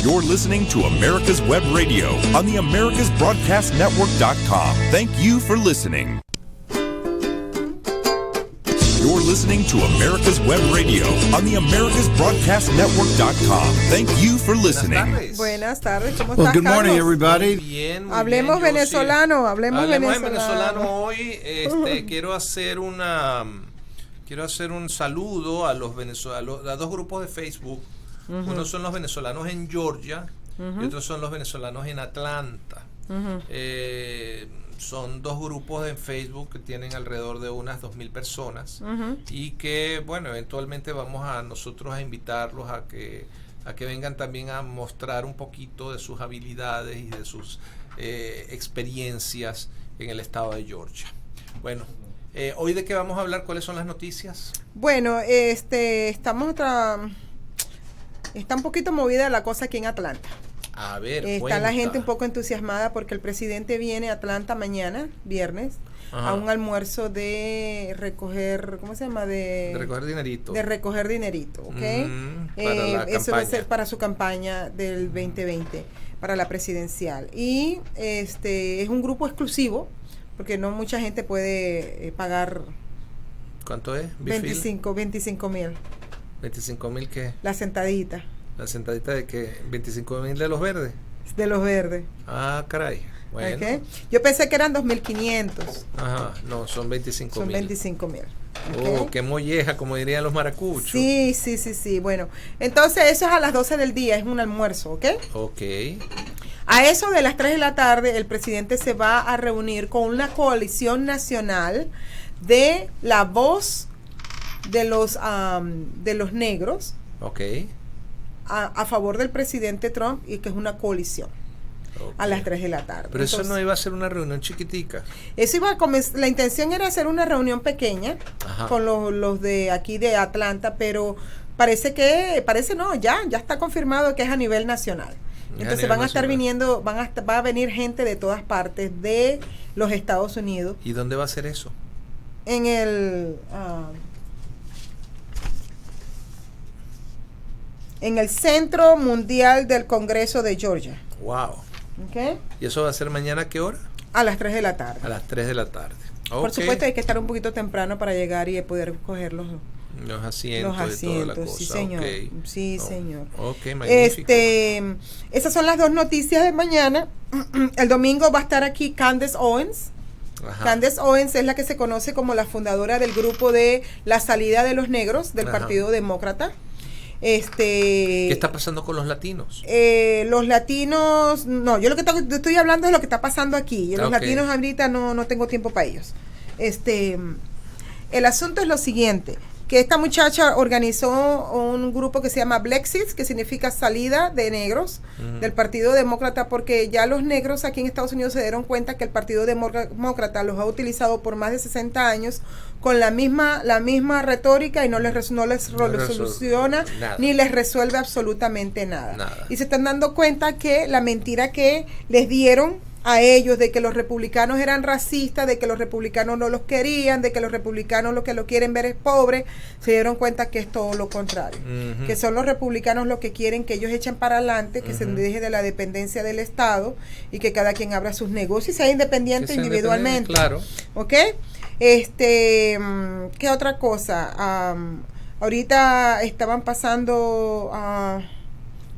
You're listening to America's Web Radio on the AmericasBroadcastNetwork.com. Thank you for listening. You're listening to America's Web Radio on the AmericasBroadcastNetwork.com. Thank you for listening. Buenas tardes, ¿cómo estás, Good morning, Carlos? everybody. Muy Hablemos bien, venezolano, hablemos venezolano hoy. Quiero hacer un saludo a los venezolanos, a dos grupos de Facebook. Uno son los venezolanos en Georgia y otros son los venezolanos en Atlanta. Son dos grupos en Facebook que tienen alrededor de unas 2,000 personas y que, bueno, eventualmente vamos a nosotros a invitarlos a que vengan también a mostrar un poquito de sus habilidades y de sus experiencias en el estado de Georgia. Bueno, hoy ¿de qué vamos a hablar? ¿Cuáles son las noticias? Bueno, está un poquito movida la cosa aquí en Atlanta. A ver, está la gente un poco entusiasmada porque el presidente viene a Atlanta mañana, viernes, a un almuerzo de recoger, ¿cómo se llama? De recoger dinerito. De recoger dinerito, ¿ok? Eso va a ser para su campaña del 2020, para la presidencial. Y es un grupo exclusivo, porque no mucha gente puede pagar. ¿Cuánto es? 25,000. ¿25,000 qué? La sentadita. ¿La sentadita de qué? ¿25,000 de los verdes? De los verdes. Ah, caray. Bueno. Okay. Yo pensé que eran 2,500. Ajá, no, son 25,000. Son 25,000. Oh, qué molleja, como dirían los maracuchos. Sí. Bueno, entonces eso es a las 12 del día, es un almuerzo, ¿ok? Ok. A eso de las 3 de la tarde, el presidente se va a reunir con una coalición nacional de la voz de los negros. Ok. A favor del presidente Trump, y que es una coalición. Okay. A las 3 de la tarde. Pero entonces, eso no iba a ser una reunión chiquitica. Eso iba a la intención era hacer una reunión pequeña con los de aquí de Atlanta, pero parece no, ya está confirmado que es a nivel nacional. Entonces van a estar viniendo, va a venir gente de todas partes de los Estados Unidos. ¿Y dónde va a ser eso? En el Centro Mundial del Congreso de Georgia. Wow. Okay. ¿Y eso va a ser mañana a qué hora? A las 3 de la tarde. A las 3 de la tarde. Okay. Por supuesto hay que estar un poquito temprano para llegar y poder coger los asientos y toda la cosa. Sí, señor. Okay. Sí, señor. Ok, magnífico. Esas son las dos noticias de mañana. El domingo va a estar aquí Candace Owens. Candace Owens es la que se conoce como la fundadora del grupo de la salida de los negros del Partido Demócrata. ¿Qué está pasando con los latinos? Los latinos, no, yo lo que estoy hablando es lo que está pasando aquí. Los latinos ahorita no tengo tiempo para ellos. El asunto es lo siguiente, que esta muchacha organizó un grupo que se llama Blexit, que significa salida de negros del Partido Demócrata, porque ya los negros aquí en Estados Unidos se dieron cuenta que el Partido Demócrata los ha utilizado por más de 60 años con la misma retórica y no les soluciona ni les resuelve absolutamente nada. Y se están dando cuenta que la mentira que les dieron a ellos de que los republicanos eran racistas, de que los republicanos no los querían, de que los republicanos lo que lo quieren ver es pobre, se dieron cuenta que es todo lo contrario, que son los republicanos los que quieren que ellos echen para adelante, que se deje de la dependencia del Estado y que cada quien abra sus negocios y sea independiente individualmente. Claro. ¿Ok? ¿Qué otra cosa? Ahorita estaban pasando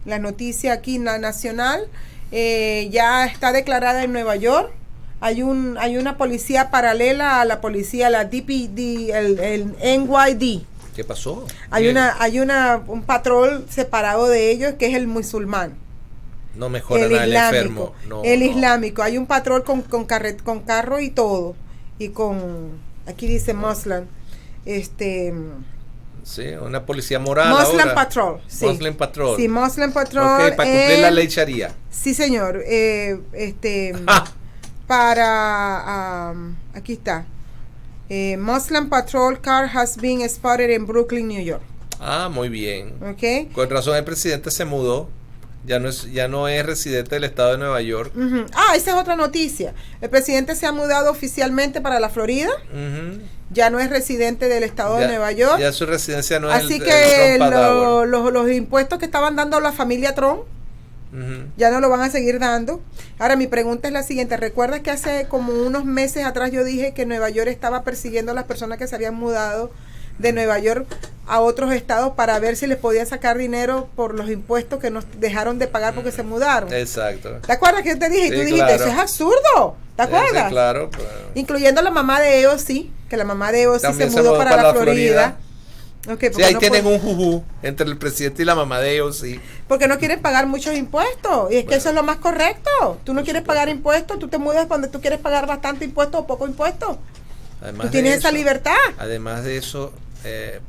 la noticia aquí nacional. Ya está declarada en Nueva York. Hay una policía paralela a la policía, la DPD, el NYD. ¿Qué pasó? Hay un patrón separado de ellos que es el musulmán. No mejora nada el enfermo. Islámico. Hay un patrón con carro y todo. Y aquí dice Muslim. Sí, una policía moral. Muslim Patrol. Sí. Muslim Patrol. Sí, Muslim Patrol. Ok, para cumplir la ley Sharia. Sí, señor. Aquí está. Muslim Patrol car has been spotted in Brooklyn, New York. Ah, muy bien. Okay. Con razón el presidente se mudó. Ya no es residente del estado de Nueva York. Esa es otra noticia. El presidente se ha mudado oficialmente para la Florida. Ya no es residente del estado de Nueva York. Ya su residencia no es Así que los impuestos que estaban dando a la familia Trump Ya no lo van a seguir dando. Ahora mi pregunta es la siguiente. ¿Recuerdas que hace como unos meses atrás yo dije que Nueva York estaba persiguiendo a las personas que se habían mudado de Nueva York a otros estados para ver si les podía sacar dinero por los impuestos que nos dejaron de pagar porque se mudaron? Exacto. ¿Te acuerdas que yo te dije? Sí, Y tú dijiste, claro. eso es absurdo. ¿Te acuerdas? Sí, claro. Pues. Incluyendo la mamá de EOC, que la mamá de EOC se También mudó para la Florida. Okay, Sí, ahí no tienen puede- un juju entre el presidente y la mamá de ellos, sí. Porque no quieren pagar muchos impuestos. Y es que eso es lo más correcto. Tú no quieres pagar impuestos, tú te mudas cuando tú quieres pagar bastante impuesto o poco impuesto. Además Tú tienes de esa eso, libertad. Además de eso,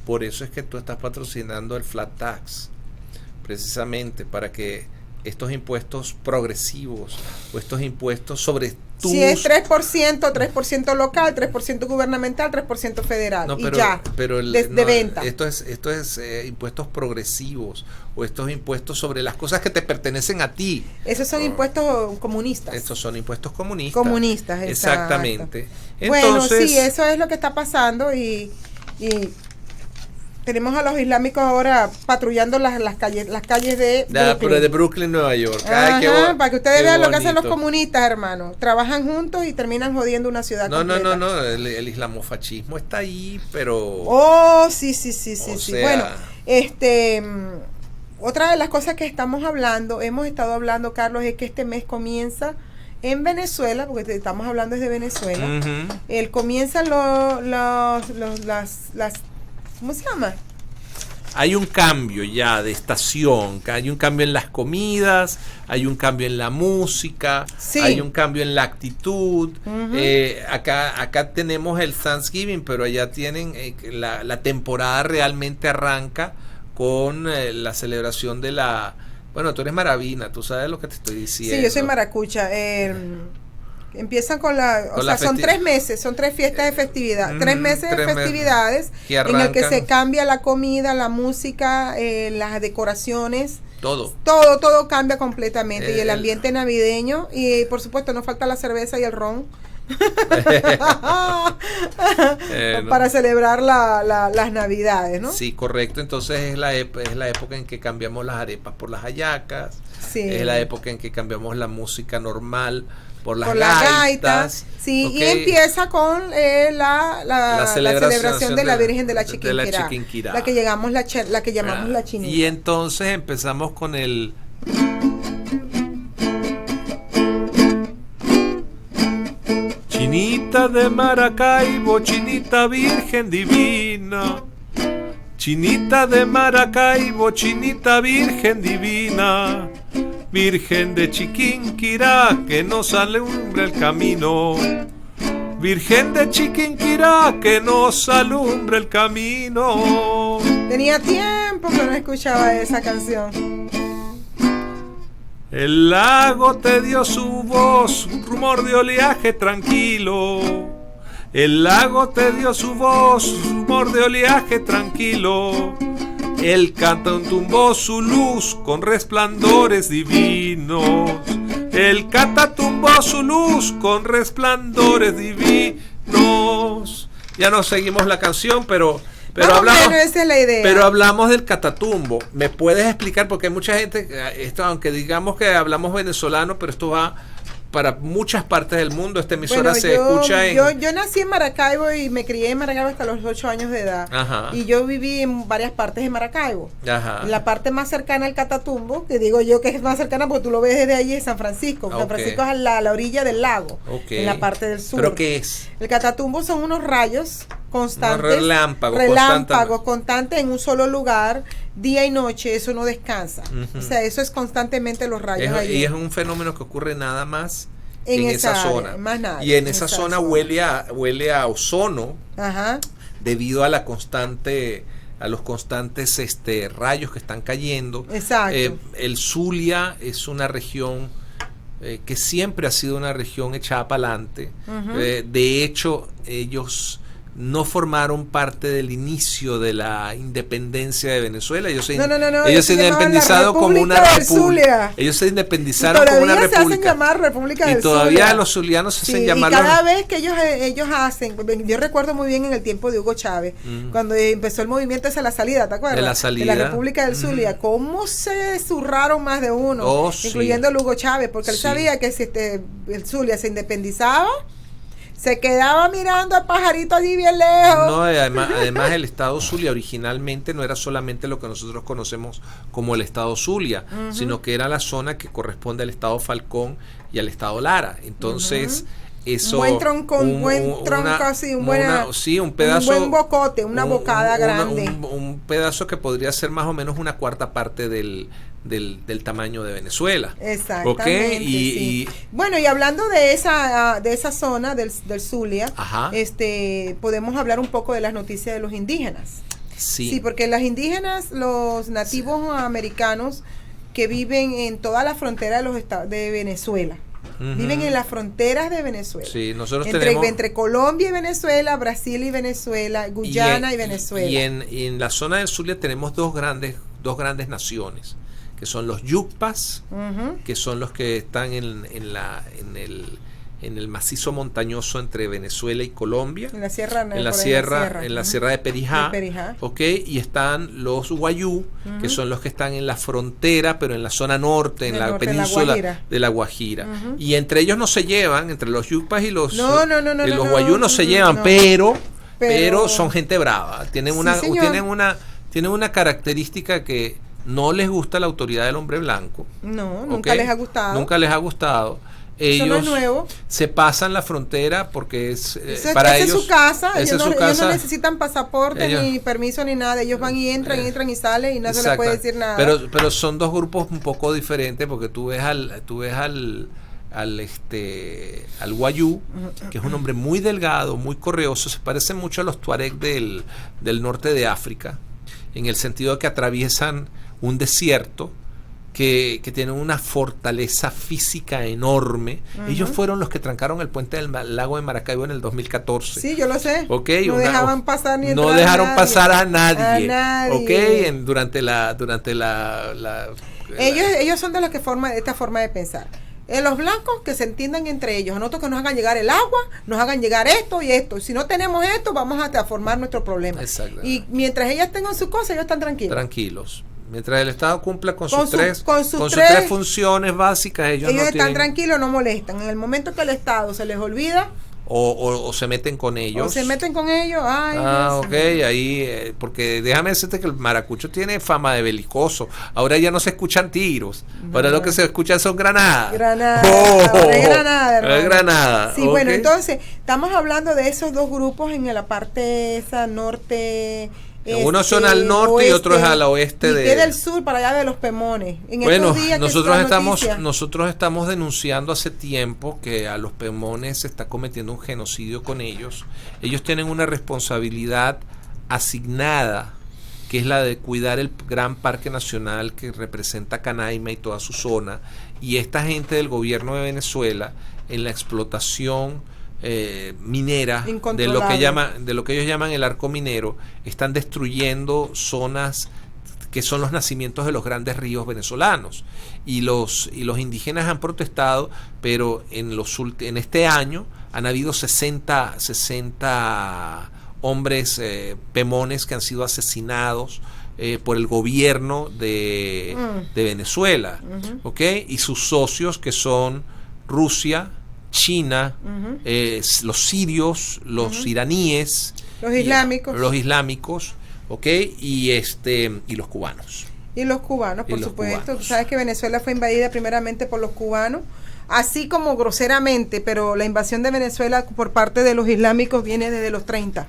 por eso es que tú estás patrocinando el flat tax, precisamente para que estos impuestos progresivos o estos impuestos sobre tus... Si es 3% local, 3% gubernamental, 3% federal. No, y ya, pero de venta. Esto es impuestos progresivos o estos impuestos sobre las cosas que te pertenecen a ti. Esos son impuestos comunistas. Estos son impuestos comunistas. Comunistas, exacto. Exactamente. Bueno, Entonces, sí, eso es lo que está pasando y tenemos a los islámicos ahora patrullando las calles de Brooklyn. de Brooklyn, Nueva York. Ajá, Ay, qué para que ustedes qué vean lo que hacen los bonito. comunistas, hermano. Trabajan juntos y terminan jodiendo una ciudad completa. No, el islamofascismo está ahí, pero... Oh, sí. O sea- Bueno, otra de las cosas que hemos estado hablando, Carlos, es que este mes comienza en Venezuela, porque estamos hablando desde Venezuela. Ujú. Comienzan las ¿cómo se llama? Hay un cambio ya de estación, hay un cambio en las comidas, hay un cambio en la música, Sí. hay un cambio en la actitud. Ujú. Acá tenemos el Thanksgiving, pero allá tienen la temporada realmente arranca con la celebración de la... Bueno, tú eres maravina, tú sabes lo que te estoy diciendo. Sí, yo soy maracucha. Empiezan con son 3 meses, son 3 fiestas de festividad, 3 meses de 3 meses festividades que en el que arrancan. se cambia la comida, la música, las decoraciones, Todo. todo cambia completamente y el El- ambiente navideño y por supuesto no falta la cerveza y el ron No. para celebrar las navidades, ¿no? Sí, correcto. Entonces es la época en que cambiamos las arepas por las hallacas. Sí. Es la época en que cambiamos la música normal por las Por las gaitas. gaitas, sí, ¿ok? y empieza con la celebración de la Virgen de la Chiquinquirá, Chiquinquirá, la que llamamos la chinita. Y entonces empezamos con el... Chinita de Maracaibo, chinita virgen divina. Chinita de Maracaibo, chinita virgen divina. Virgen de Chiquinquirá, que nos alumbra el camino. Virgen de Chiquinquirá, que nos alumbra el camino. Tenía tiempo que no escuchaba esa canción. El lago te dio su voz, un rumor de oleaje tranquilo. El lago te dio su voz, un rumor de oleaje tranquilo. El Catatumbo tumbó su luz con resplandores divinos. El Catatumbo tumbó su luz con resplandores divinos. Ya no seguimos la canción, pero Más o hablamos. menos esa es la idea. Pero hablamos del Catatumbo. ¿Me puedes explicar? Porque hay mucha gente, esto, aunque digamos que hablamos venezolano, pero esto va para muchas partes del mundo. Esta emisora Bueno, se escucha en... yo nací en Maracaibo y me crié en Maracaibo hasta los 8 años de edad. Ajá. Y yo viví en varias partes de Maracaibo. Ajá. La parte más cercana al Catatumbo, que digo yo que es más cercana porque tú lo ves desde allí, es San Francisco. San Ok. Francisco es a la orilla del lago, Ok. en la parte del sur. ¿Pero qué es? El Catatumbo son unos rayos constantes. Relámpagos constantes en un solo lugar, día y noche, eso no descansa. Ujú. O sea, eso es constantemente los rayos allí. Y es un fenómeno que ocurre nada más En en esa esa área, zona. más nada, Y en en esa esa zona zona. huele a ozono Ajá. debido a la constante... a los constantes rayos que están cayendo. Exacto. El Zulia es una región que siempre ha sido una región echada para adelante. Ujú. De hecho, ellos no formaron parte del inicio de la independencia de Venezuela. Ellos se ellos se independizaron como una república. Ellos se independizaron como una república. Se hacen llamar República del Zulia. Y todavía Zulia. los zulianos se hacen llamar. Y cada vez que ellos hacen, yo recuerdo muy bien en el tiempo de Hugo Chávez, cuando empezó el movimiento hacia la salida, ¿te acuerdas? De la salida. De la República del Zulia, cómo se zurraron más de uno, incluyendo el Hugo Chávez, porque él sabía que si el Zulia se independizaba, se quedaba mirando al pajarito allí bien lejos. No, además el estado Zulia originalmente no era solamente lo que nosotros conocemos como el estado Zulia, sino que era la zona que corresponde al estado Falcón y al estado Lara. Entonces, eso... Un buen tronco, un pedazo... Un buen bocote, una bocada grande. Un pedazo que podría ser más o menos una cuarta parte del tamaño de Venezuela. Exactamente. ¿Okay? Bueno, y hablando de esa zona del Zulia, podemos hablar un poco de las noticias de los indígenas. Sí, porque los indígenas, los nativos americanos que viven en toda la frontera de los estados de Venezuela. Viven en las fronteras de Venezuela. Sí, nosotros entre Colombia y Venezuela, Brasil y Venezuela, Guyana y Venezuela. Y en la zona del Zulia tenemos dos grandes naciones, que son los Yucpas, que son los que están en el macizo montañoso entre Venezuela y Colombia, en la sierra de Perijá, y están los Wayú, que son los que están en la frontera, pero en la zona norte, en la península de la Guajira. Y entre ellos no se llevan, entre los Yucpas y los Wayú no se llevan, pero son gente brava, tienen una característica que no les gusta la autoridad del hombre blanco. No, nunca les ha gustado. Nunca les ha gustado. Ellos no es nuevo. Se pasan la frontera porque para ellos es su casa. Ellos no necesitan pasaporte ni permiso ni nada. Ellos van y entran y salen y no se les puede decir nada. Pero son dos grupos un poco diferentes porque tú ves al Wayú, que es un hombre muy delgado, muy correoso, se parece mucho a los Tuareg del norte de África, en el sentido de que atraviesan un desierto que tienen una fortaleza física enorme. Ellos fueron los que trancaron el puente del lago de Maracaibo en el 202014. Sí, yo lo sé. No dejaron pasar ni no dejaron pasar a nadie. Durante la ellos son de los que forman esta forma de pensar. Los blancos que se entiendan entre ellos, a nosotros que nos hagan llegar el agua, nos hagan llegar esto y esto. Si no tenemos esto, vamos a formar nuestro problema. Y mientras ellas tengan su cosa, ellos están tranquilos. Mientras el Estado cumpla con sus tres funciones básicas, ellos están tranquilos, no molestan. En el momento que el Estado se les olvida, o se meten con ellos. Ahí, porque déjame decirte que el maracucho tiene fama de belicoso. Ahora ya no se escuchan tiros. Ahora lo que se escuchan son granadas. Granada. Sí, bueno, entonces, estamos hablando de esos dos grupos en la parte esa norte. Unos son al norte oeste, y otros al oeste. Y queda el sur para allá de los Pemones. Nosotros estamos denunciando hace tiempo que a los Pemones se está cometiendo un genocidio con ellos. Ellos tienen una responsabilidad asignada, que es la de cuidar el gran parque nacional que representa Canaima y toda su zona. Y esta gente del gobierno de Venezuela, en la explotación minera de lo que ellos llaman el arco minero, están destruyendo zonas que son los nacimientos de los grandes ríos venezolanos, y los indígenas han protestado, pero en este año han habido 60 hombres pemones que han sido asesinados por el gobierno de Venezuela, y sus socios, que son Rusia, China, los sirios, los iraníes, los islámicos, y los cubanos. Y los cubanos, por supuesto. Tú sabes que Venezuela fue invadida primeramente por los cubanos, así como groseramente, pero la invasión de Venezuela por parte de los islámicos viene desde los 30.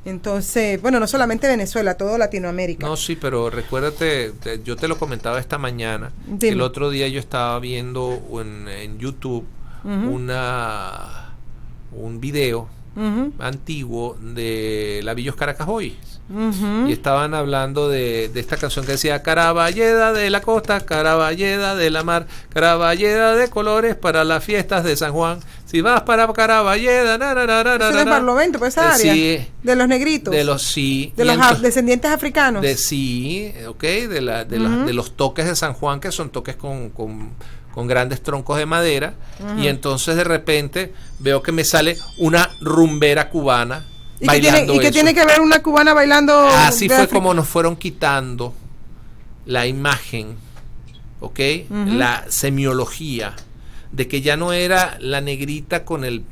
Entonces, bueno, no solamente Venezuela, todo Latinoamérica. No, sí, pero recuérdate, yo te lo comentaba esta mañana. El otro día yo estaba viendo en YouTube un video antiguo de la Villos Caracajoy, y estaban hablando de esta canción que decía Caraballeda de la costa, Caraballeda de la mar, Caraballeda de colores para las fiestas de San Juan. Si vas para Caraballeda, eso es Barlovento, pues esa área. Sí, de los negritos. de los sí. De los descendientes africanos. De los toques de San Juan, que son toques con grandes troncos de madera, y entonces de repente veo que me sale una rumbera cubana bailando ¿Y qué tiene que ver una cubana bailando? Así fue como nos fueron quitando la imagen, ¿ok? La semiología de que ya no era la negrita con el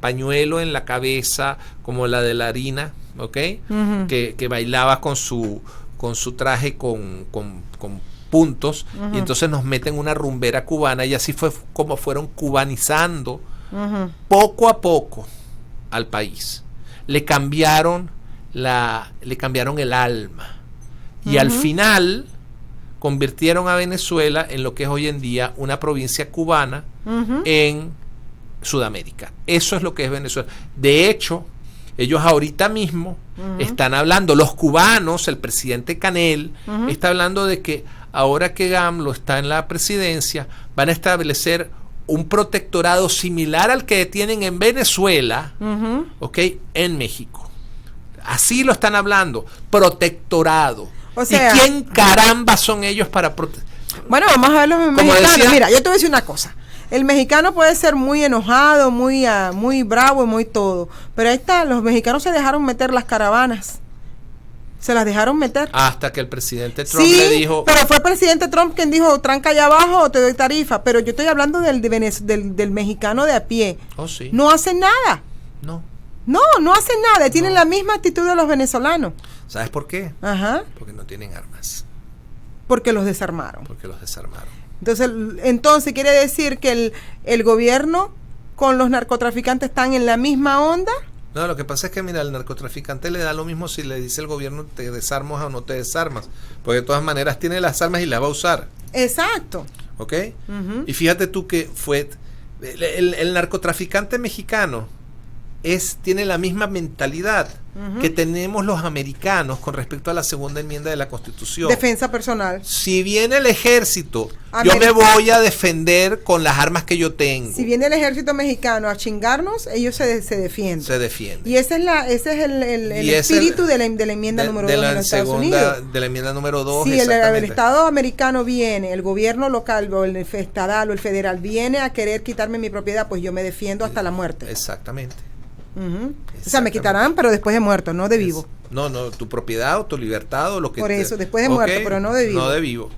pañuelo en la cabeza como la de la harina, ¿ok? Que bailaba con su traje con puntos, y entonces nos meten una rumbera cubana, y así fue como fueron cubanizando poco a poco al país. Le cambiaron el alma, y al final convirtieron a Venezuela en lo que es hoy en día una provincia cubana en Sudamérica. Eso es lo que es Venezuela. De hecho, ellos ahorita mismo están hablando, los cubanos, el presidente Canel está hablando de que ahora que AMLO está en la presidencia, van a establecer un protectorado similar al que tienen en Venezuela, ¿ok? En México. Así lo están hablando, protectorado. O sea, ¿y quién caramba son ellos para proteger? Bueno, vamos a ver los mexicanos. Mira, yo te voy a decir una cosa. El mexicano puede ser muy enojado, muy bravo y muy todo, pero ahí está, los mexicanos se dejaron meter las caravanas. Se las dejaron meter. Hasta que el presidente Trump le dijo... pero fue el presidente Trump quien dijo, tranca allá abajo o te doy tarifa. Pero yo estoy hablando del mexicano de a pie. Oh, sí. No hacen nada. No hacen nada. Tienen la misma actitud de los venezolanos. ¿Sabes por qué? Ajá. Porque no tienen armas. Porque los desarmaron. Entonces quiere decir que el gobierno con los narcotraficantes están en la misma onda. No, lo que pasa es que, mira, al narcotraficante le da lo mismo si le dice el gobierno te desarmas o no te desarmas, porque de todas maneras tiene las armas y las va a usar. Exacto. ¿Ok? Y fíjate tú que fue el narcotraficante mexicano tiene la misma mentalidad que tenemos los americanos con respecto a la segunda enmienda de la Constitución. Defensa personal. Si viene el ejército, yo me voy a defender con las armas que yo tengo. Si viene el ejército mexicano a chingarnos, ellos se defienden. Se defienden. Y ese es el espíritu de la enmienda número 2 de los Estados Unidos. De la enmienda número 2. Si el Estado americano viene, el gobierno local o el estatal o el federal viene a querer quitarme mi propiedad, pues yo me defiendo hasta la muerte. Exactamente. O sea, me quitarán, pero después de muerto, no de vivo. No, tu propiedad o tu libertad o lo que... Por eso, después de muerto, pero no de vivo. No de vivo.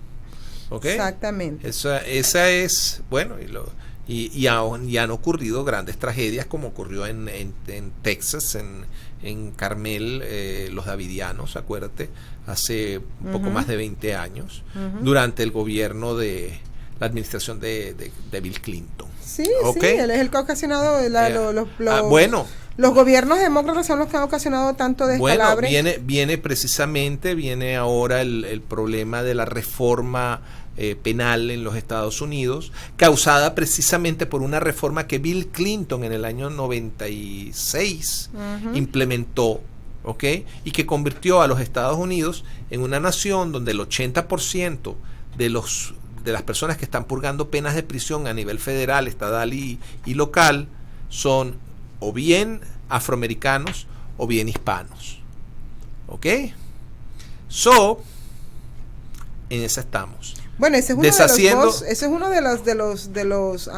¿Ok? Exactamente. Esa es, bueno, y han ocurrido grandes tragedias como ocurrió en Texas, en Carmel, los davidianos, acuérdate, hace un poco más de 20 años, durante el gobierno de la administración de Bill Clinton. Sí, él es el que ha ocasionado los gobiernos demócratas son los que han ocasionado tanto descalabro. Viene ahora el problema de la reforma penal en los Estados Unidos, causada precisamente por una reforma que Bill Clinton en el año 96 implementó, ¿ok? Y que convirtió a los Estados Unidos en una nación donde el 80% de las personas que están purgando penas de prisión a nivel federal, estatal y local son o bien afroamericanos o bien hispanos. ¿Ok? En esa estamos. Bueno, ese es uno de los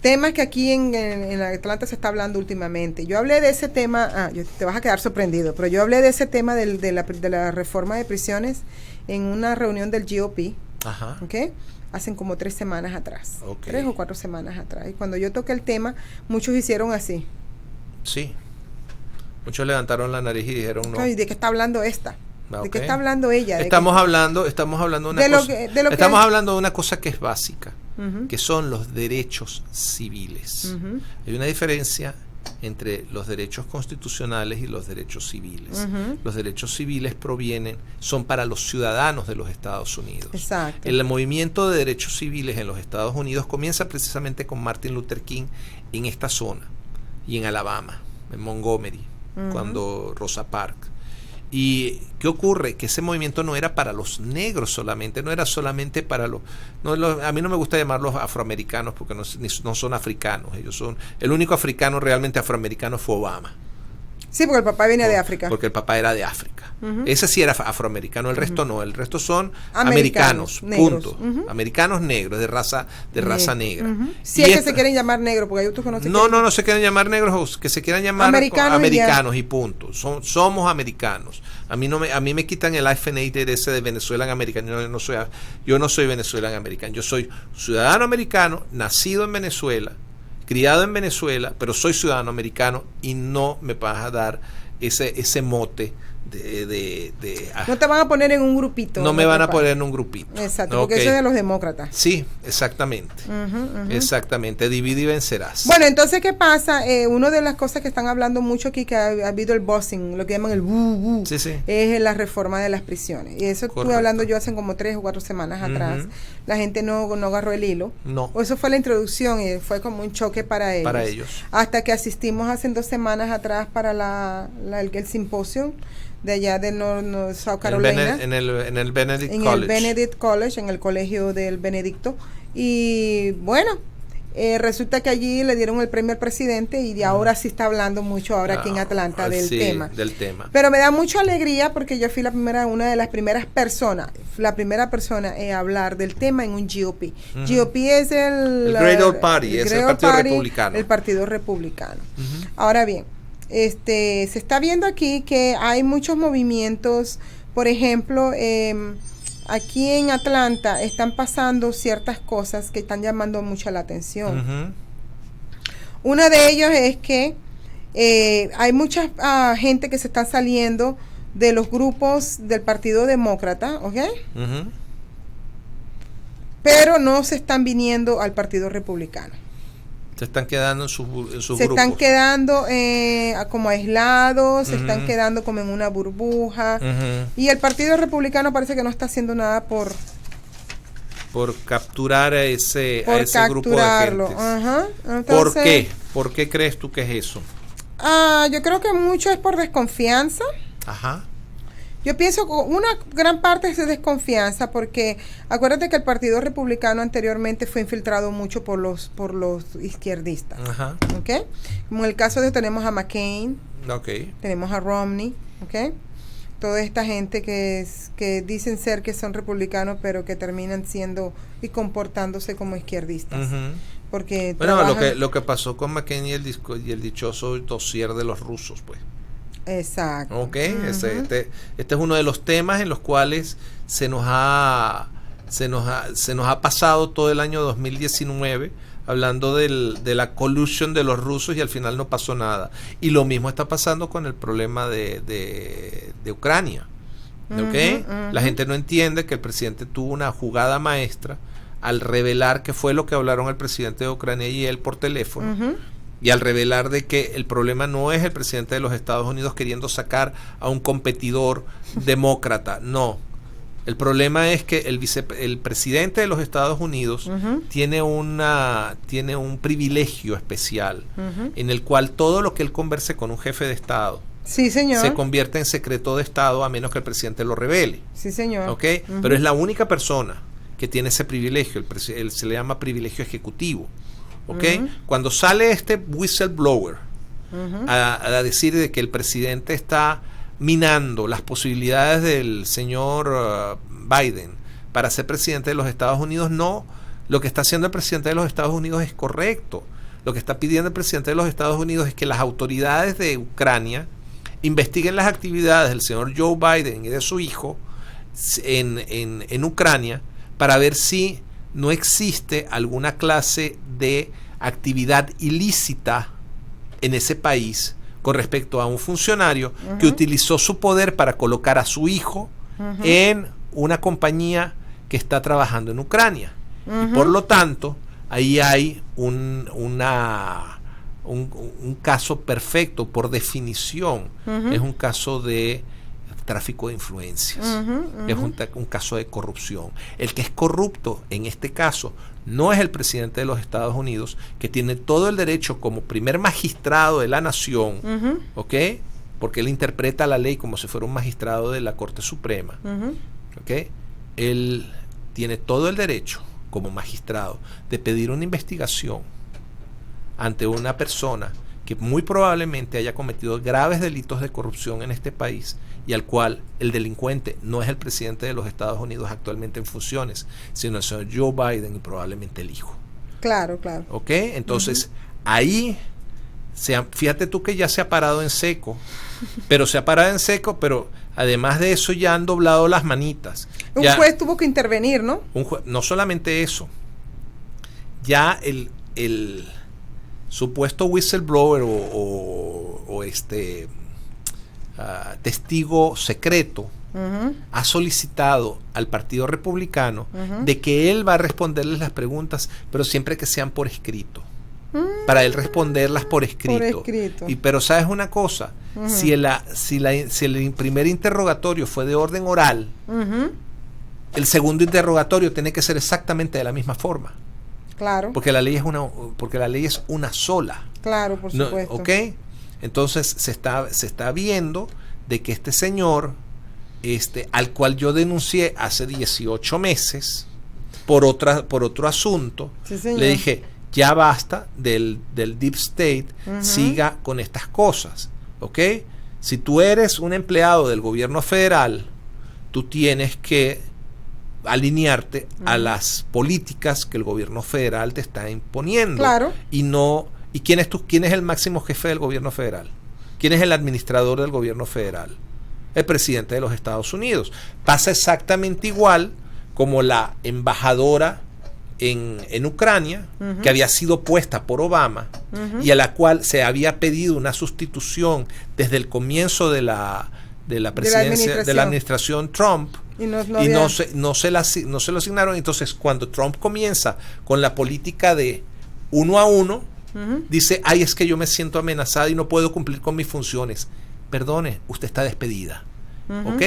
temas que aquí en Atlanta se está hablando últimamente. Yo hablé de ese tema, te vas a quedar sorprendido, pero yo hablé de ese tema de la reforma de prisiones en una reunión del GOP. Ajá. ¿Okay? Hacen como 3 semanas atrás. Okay. 3 o 4 semanas atrás. Y cuando yo toqué el tema, muchos hicieron así. Sí. Muchos levantaron la nariz y dijeron no. Ay, ¿de qué está hablando esta? Okay. ¿De qué está hablando ella? Estamos hablando de una cosa que es básica, que son los derechos civiles. Hay una diferencia entre los derechos constitucionales y los derechos civiles. Los derechos civiles son para los ciudadanos de los Estados Unidos. Exacto. El movimiento de derechos civiles en los Estados Unidos comienza precisamente con Martin Luther King en esta zona y en Alabama, en Montgomery. cuando Rosa Parks. ¿Y qué ocurre? Que ese movimiento no era para los negros solamente, no era solamente para a mí no me gusta llamarlos afroamericanos porque no son africanos, ellos son, el único africano realmente afroamericano fue Obama. Sí, porque el papá viene de África. Porque el papá era de África. Ese sí era afroamericano, el resto no. El resto son americanos, punto. Americanos negros, de raza negra. Si es que se quieren llamar negros, porque hay otros que no se quieren. No se quieren llamar negros, que se quieran llamar americanos y punto. Somos americanos. A mí me quitan el affiliated ese de Venezuelan American. Yo no soy Venezuelan American. Yo soy ciudadano americano, nacido en Venezuela, criado en Venezuela, pero soy ciudadano americano y no me vas a dar ese mote no te van a poner en un grupito. No me van a poner en un grupito. Exacto, porque eso es de los demócratas. Sí, exactamente. Exactamente, divide y vencerás. Bueno, entonces, ¿qué pasa? Una de las cosas que están hablando mucho aquí, que ha habido el busing, lo que llaman el es la reforma de las prisiones. Y eso estuve hablando yo hace como 3 o 4 semanas atrás. La gente no agarró el hilo. No. O eso fue la introducción y fue como un choque para ellos. Hasta que asistimos hace 2 semanas atrás para el simposio de allá de South Carolina. En el Benedict College. En el Benedict College, en el colegio del Benedicto. Y bueno, resulta que allí le dieron el premio al presidente y de ahora sí está hablando mucho ahora aquí en Atlanta del tema. Pero me da mucha alegría porque yo fui una de las primeras personas, la primera persona en hablar del tema en un GOP. GOP es el Great Old Party, es el Partido Republicano. El Partido Republicano. Ahora bien, se está viendo aquí que hay muchos movimientos, por ejemplo, aquí en Atlanta están pasando ciertas cosas que están llamando mucho la atención. Uno de ellos es que hay mucha gente que se está saliendo de los grupos del Partido Demócrata, ¿ok? Pero no se están viniendo al Partido Republicano. Se están quedando en sus grupos. Se están quedando como aislados, se están quedando como en una burbuja. Y el Partido Republicano parece que no está haciendo nada por capturar a ese grupo de gente. Entonces, ¿Por qué crees tú que es eso? Yo creo que mucho es por desconfianza. Yo pienso que una gran parte es de desconfianza porque acuérdate que el Partido Republicano anteriormente fue infiltrado mucho por los izquierdistas. ¿Okay? Como en el caso de tenemos a McCain, tenemos a Romney, ¿okay? Toda esta gente que dicen ser que son republicanos pero que terminan siendo y comportándose como izquierdistas. Porque lo que pasó con McCain y el dichoso dossier de los rusos, pues. Exacto. Este es uno de los temas en los cuales se nos ha pasado todo el año 2019 hablando de la collusion de los rusos y al final no pasó nada. Y lo mismo está pasando con el problema de Ucrania. La gente no entiende que el presidente tuvo una jugada maestra al revelar que fue lo que hablaron el presidente de Ucrania y él por teléfono. Y al revelar de que el problema no es el presidente de los Estados Unidos queriendo sacar a un competidor demócrata, no. El problema es que el presidente de los Estados Unidos tiene un privilegio especial en el cual todo lo que él converse con un jefe de Estado se convierte en secreto de Estado a menos que el presidente lo revele. Sí, señor. Pero es la única persona que tiene ese privilegio, se le llama privilegio ejecutivo. Cuando sale este whistleblower a decir de que el presidente está minando las posibilidades del señor Biden para ser presidente de los Estados Unidos, no, lo que está haciendo el presidente de los Estados Unidos es correcto. Lo que está pidiendo el presidente de los Estados Unidos es que las autoridades de Ucrania investiguen las actividades del señor Joe Biden y de su hijo en Ucrania para ver si no existe alguna clase de actividad ilícita en ese país con respecto a un funcionario que utilizó su poder para colocar a su hijo en una compañía que está trabajando en Ucrania. Y por lo tanto, ahí hay un caso perfecto, por definición, es un caso de tráfico de influencias, es un caso de corrupción. El que es corrupto en este caso no es el presidente de los Estados Unidos, que tiene todo el derecho como primer magistrado de la nación, porque él interpreta la ley como si fuera un magistrado de la Corte Suprema, ¿ok? Él tiene todo el derecho, como magistrado, de pedir una investigación ante una persona que muy probablemente haya cometido graves delitos de corrupción en este país y al cual el delincuente no es el presidente de los Estados Unidos actualmente en funciones, sino el señor Joe Biden y probablemente el hijo. Claro, claro. ¿Ok? Entonces, ahí, fíjate tú que ya se ha parado en seco, pero además de eso ya han doblado las manitas. Un juez tuvo que intervenir, ¿no? No solamente eso, ya el supuesto whistleblower o testigo secreto ha solicitado al Partido Republicano de que él va a responderles las preguntas, pero siempre que sean por escrito, para él responderlas por escrito. Pero ¿sabes una cosa? Si el primer interrogatorio fue de orden oral, el segundo interrogatorio tiene que ser exactamente de la misma forma. Claro. Porque la ley es una sola. Claro, por supuesto. ¿Ok? Entonces se está viendo de que este señor, al cual yo denuncié hace 18 meses por otro asunto, sí, le dije, ya basta del Deep State, siga con estas cosas. ¿Ok? Si tú eres un empleado del gobierno federal, tú tienes que alinearte a las políticas que el gobierno federal te está imponiendo. Claro. ¿Y quién es el máximo jefe del gobierno federal? ¿Quién es el administrador del gobierno federal? El presidente de los Estados Unidos. Pasa exactamente igual como la embajadora en Ucrania, que había sido puesta por Obama y a la cual se había pedido una sustitución desde el comienzo de la presidencia de la administración Trump. Y no se lo asignaron. Entonces, cuando Trump comienza con la política de 1 a 1, dice, ay, es que yo me siento amenazada y no puedo cumplir con mis funciones. Perdone, usted está despedida. ¿Ok?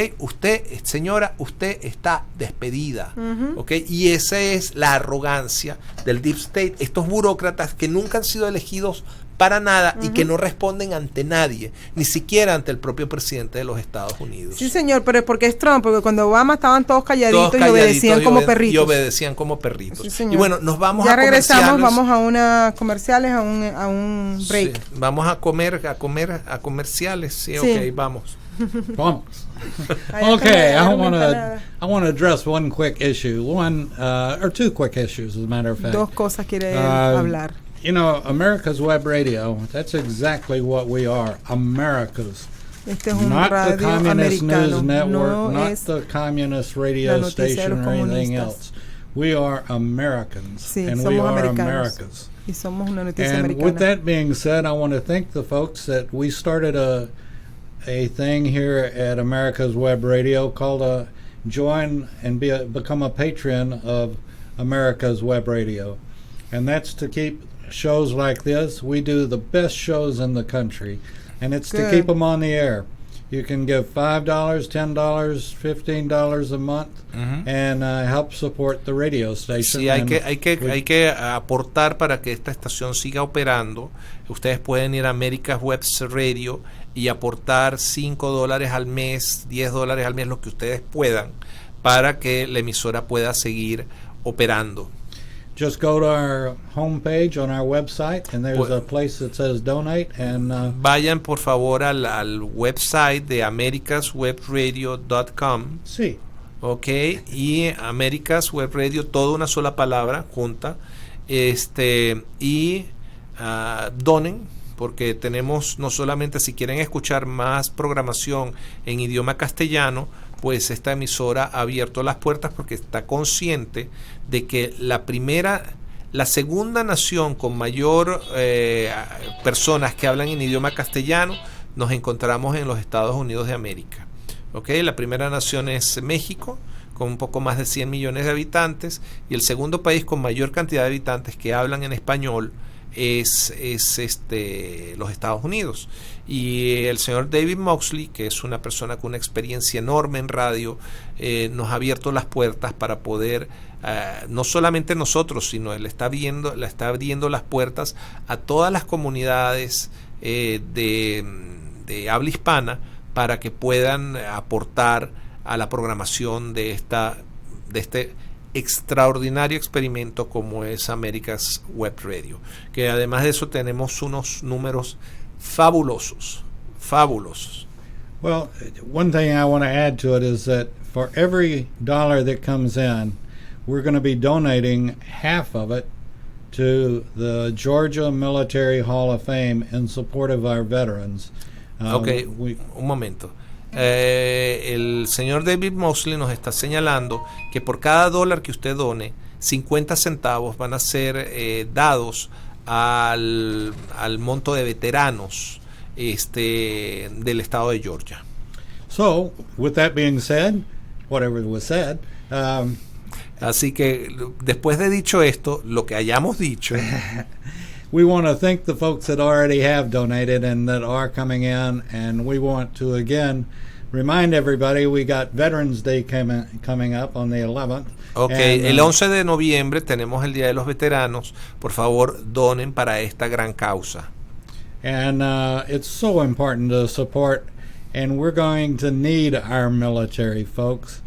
Señora, usted está despedida. ¿Ok? Y esa es la arrogancia del Deep State. Estos burócratas que nunca han sido elegidos para nada y que no responden ante nadie, ni siquiera ante el propio presidente de los Estados Unidos. Sí, señor, pero es porque es Trump, porque cuando Obama estaban todos calladitos y obedecían como perritos. Y obedecían como perritos. Sí, señor. Y bueno, nos vamos ya a regresamos, vamos a una comerciales, a un break. Sí, vamos a comerciales. Sí, sí. Ok, vamos. Vamos. Okay, I want to address one quick issue, or two quick issues, as a matter of fact. Dos cosas quiere hablar. You know, America's Web Radio, that's exactly what we are, America's. Este es un not radio the Communist americano, News Network, no not the Communist radio station or anything else. We are Americans, sí, and we are americanos. Americans. Y somos una noticia and americana. With that being said, I want to thank the folks that we started a thing here at America's Web Radio called join and become a patron of America's Web Radio. And that's to keep shows like this. We do the best shows in the country, and it's Good. to keep them on the air. You can give $5, $10, $15 a month and help support the radio station. Sí, hay que aportar para que esta estación siga operando. Ustedes pueden ir a America's Web Radio y aportar $5 al mes, $10 al mes, lo que ustedes puedan, para que la emisora pueda seguir operando. Just go to our homepage on our website, and there's a place that says donate. And vayan por favor al website de americaswebradio.com. Sí. Ok, y America's Web Radio, toda una sola palabra junta. Y donen, porque tenemos no solamente, si quieren escuchar más programación en idioma castellano, pues esta emisora ha abierto las puertas porque está consciente de que la segunda nación con mayor personas que hablan en idioma castellano nos encontramos en los Estados Unidos de América. ¿Okay? La primera nación es México, con un poco más de 100 millones de habitantes, y el segundo país con mayor cantidad de habitantes que hablan en español es los Estados Unidos. Y el señor David Moxley, que es una persona con una experiencia enorme en radio, nos ha abierto las puertas para poder, no solamente nosotros, sino él está abriendo las puertas a todas las comunidades de de habla hispana para que puedan aportar a la programación de este extraordinario experimento como es America's Web Radio, que además de eso tenemos unos números fabulosos. Well, one thing I want to add to it is that for every dollar that comes in, we're going to be donating half of it to the Georgia Military Hall of Fame in support of our veterans. Un momento. El señor David Mosley nos está señalando que por cada dólar que usted done, 50 centavos van a ser dados al monto de veteranos del estado de Georgia. So, with that being said, whatever was said, así que después de dicho esto, lo que hayamos dicho, we want to thank the folks that already have donated and that are coming in, and we want to again remind everybody we got Veterans Day coming up on the 11th. Okay, el 11 de noviembre tenemos el Día de los Veteranos. Por favor, donen para esta gran causa. And it's so important to support, and we're going to need our military folks.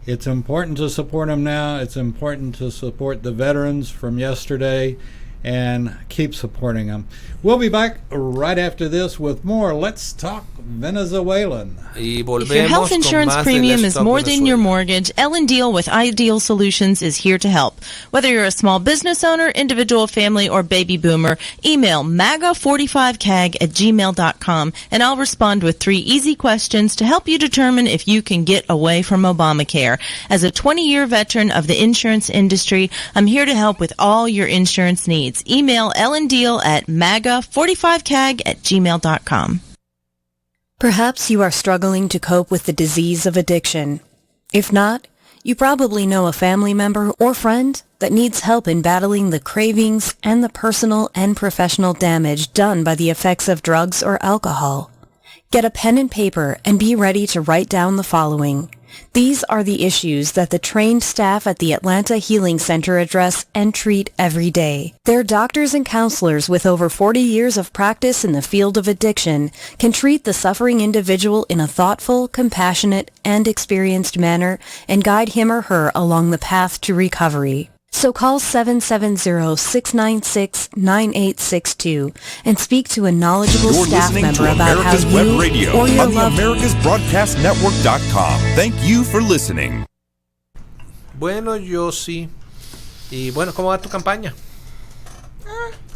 It's important to support them now. It's important to support the veterans from yesterday and keep supporting them. We'll be back right after this with more Let's Talk Venezuelan. Y If your health insurance premium is more than your mortgage, Ellen Deal with Ideal Solutions is here to help. Whether you're a small business owner, individual, family, or baby boomer, email maga45cag@gmail.com and I'll respond with 3 easy questions to help you determine if you can get away from Obamacare. As a 20-year veteran of the insurance industry, I'm here to help with all your insurance needs. Email Ellen Deal at maga45cag@gmail.com. Perhaps you are struggling to cope with the disease of addiction. If not, you probably know a family member or friend that needs help in battling the cravings and the personal and professional damage done by the effects of drugs or alcohol. Get a pen and paper and be ready to write down the following. These are the issues that the trained staff at the Atlanta Healing Center address and treat every day. Their doctors and counselors with over 40 years of practice in the field of addiction can treat the suffering individual in a thoughtful, compassionate, and experienced manner and guide him or her along the path to recovery. So call 770-696-9862 and speak to a knowledgeable You're staff listening member to about how America's Web you Radio or your on the loved AmericasBroadcastNetwork.com. Thank you for listening. Bueno, yo sí. Y bueno, ¿cómo va tu campaña?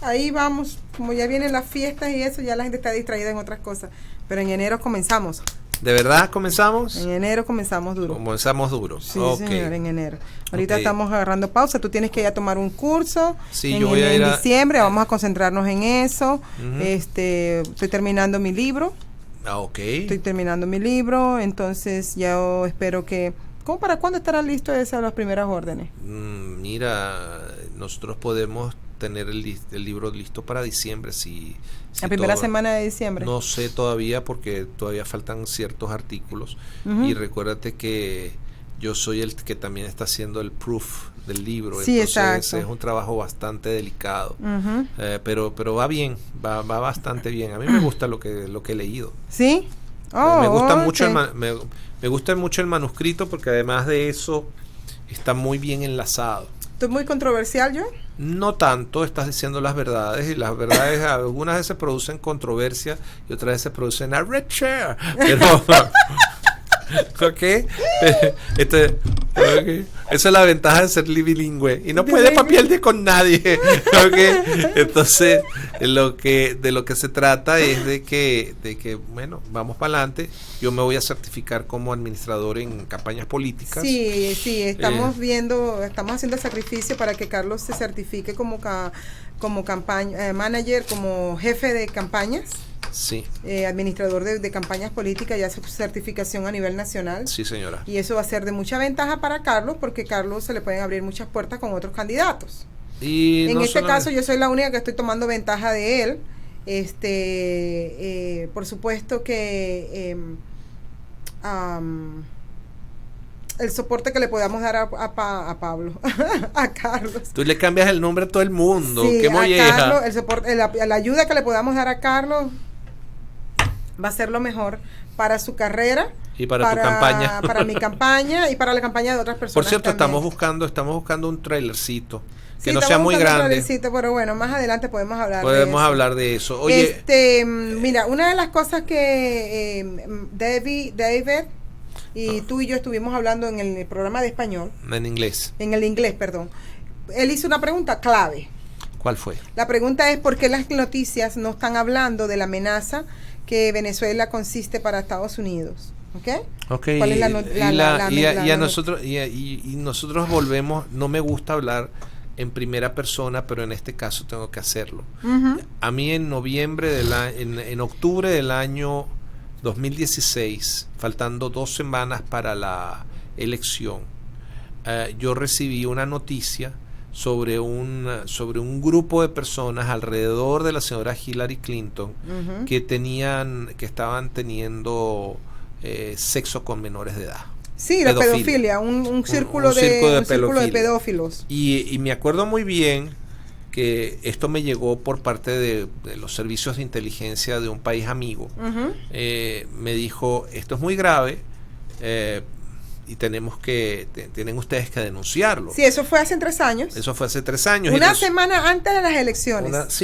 Ahí vamos, como ya vienen las fiestas y eso, ya la gente está distraída en otras cosas. Pero en enero comenzamos. ¿De verdad comenzamos? En enero comenzamos duro. Comenzamos duro. Sí, Okay. señor, en enero. Ahorita estamos agarrando pausa. Tú tienes que ir a tomar un curso Sí, yo voy a ir en diciembre. Vamos a concentrarnos en eso. Ujú. Estoy terminando mi libro. Estoy terminando mi libro. Entonces, ya espero que... ¿Cómo para cuándo estarán listos esas las primeras órdenes? Mira, nosotros podemos tener el libro listo para diciembre si La primera todo- semana de diciembre. No sé todavía porque todavía faltan ciertos artículos. Ujú. Y recuérdate que yo soy el que también está haciendo el proof del libro. Sí, entonces exacto. es un trabajo bastante delicado. Ujú. Pero va bien, va bastante bien. A mí me gusta lo que he leído. ¿Sí? Me gusta ok. mucho me gusta mucho el manuscrito porque además de eso está muy bien enlazado. ¿Estoy muy controversial yo? No tanto, estás diciendo las verdades y las verdades algunas veces producen controversia y otras veces producen a red chair. Pero ¿ok? Okay. Esa es la ventaja de ser bilingüe y no puede papiarte con nadie. ¿Okay? Entonces de lo que se trata es de que bueno, vamos para adelante. Yo me voy a certificar como administrador en campañas políticas. Sí, estamos haciendo el sacrificio para que Carlos se certifique como campaña manager, como jefe de campañas. Sí. Administrador de campañas políticas, ya su certificación a nivel nacional. Sí, señora. Y eso va a ser de mucha ventaja para Carlos, porque Carlos se le pueden abrir muchas puertas con otros candidatos. Y en no este solamente- caso yo soy la única que estoy tomando ventaja de él. Por supuesto que el soporte que le podamos dar a Pablo, a Carlos. Tú le cambias el nombre a todo el mundo. Sí, Qué a molleja. Carlos, el soporte, la ayuda que le podamos dar a Carlos, va a ser lo mejor para su carrera y para tu campaña, para mi campaña y para la campaña de otras personas. Por cierto, también. estamos buscando un trailercito que Sí, no sea muy grande. Pero bueno, más adelante podemos hablar Podemos de eso. hablar de eso. Oye, Mira, una de las cosas que David y tú y yo estuvimos hablando en el programa de español, en inglés, perdón, él hizo una pregunta clave. ¿cuál fue? La pregunta es ¿por qué las noticias no están hablando de la amenaza que Venezuela consiste para Estados Unidos? ¿Ok? Okay, ¿Cuál es y nosotros volvemos, no me gusta hablar en primera persona, pero en este caso tengo que hacerlo. Uh-huh. A mí en octubre del año 2016, faltando 2 semanas para la elección, yo recibí una noticia sobre un grupo de personas alrededor de la señora Hillary Clinton, uh-huh, que estaban teniendo sexo con menores de edad. Sí, la pedofilia, un círculo de pedófilos. Y me acuerdo muy bien que esto me llegó por parte de los servicios de inteligencia de un país amigo. Uh-huh. Me dijo, esto es muy grave, y tienen ustedes que denunciarlo. Sí, eso fue hace 3 años. Eso fue hace 3 años. Una semana antes de las elecciones. Las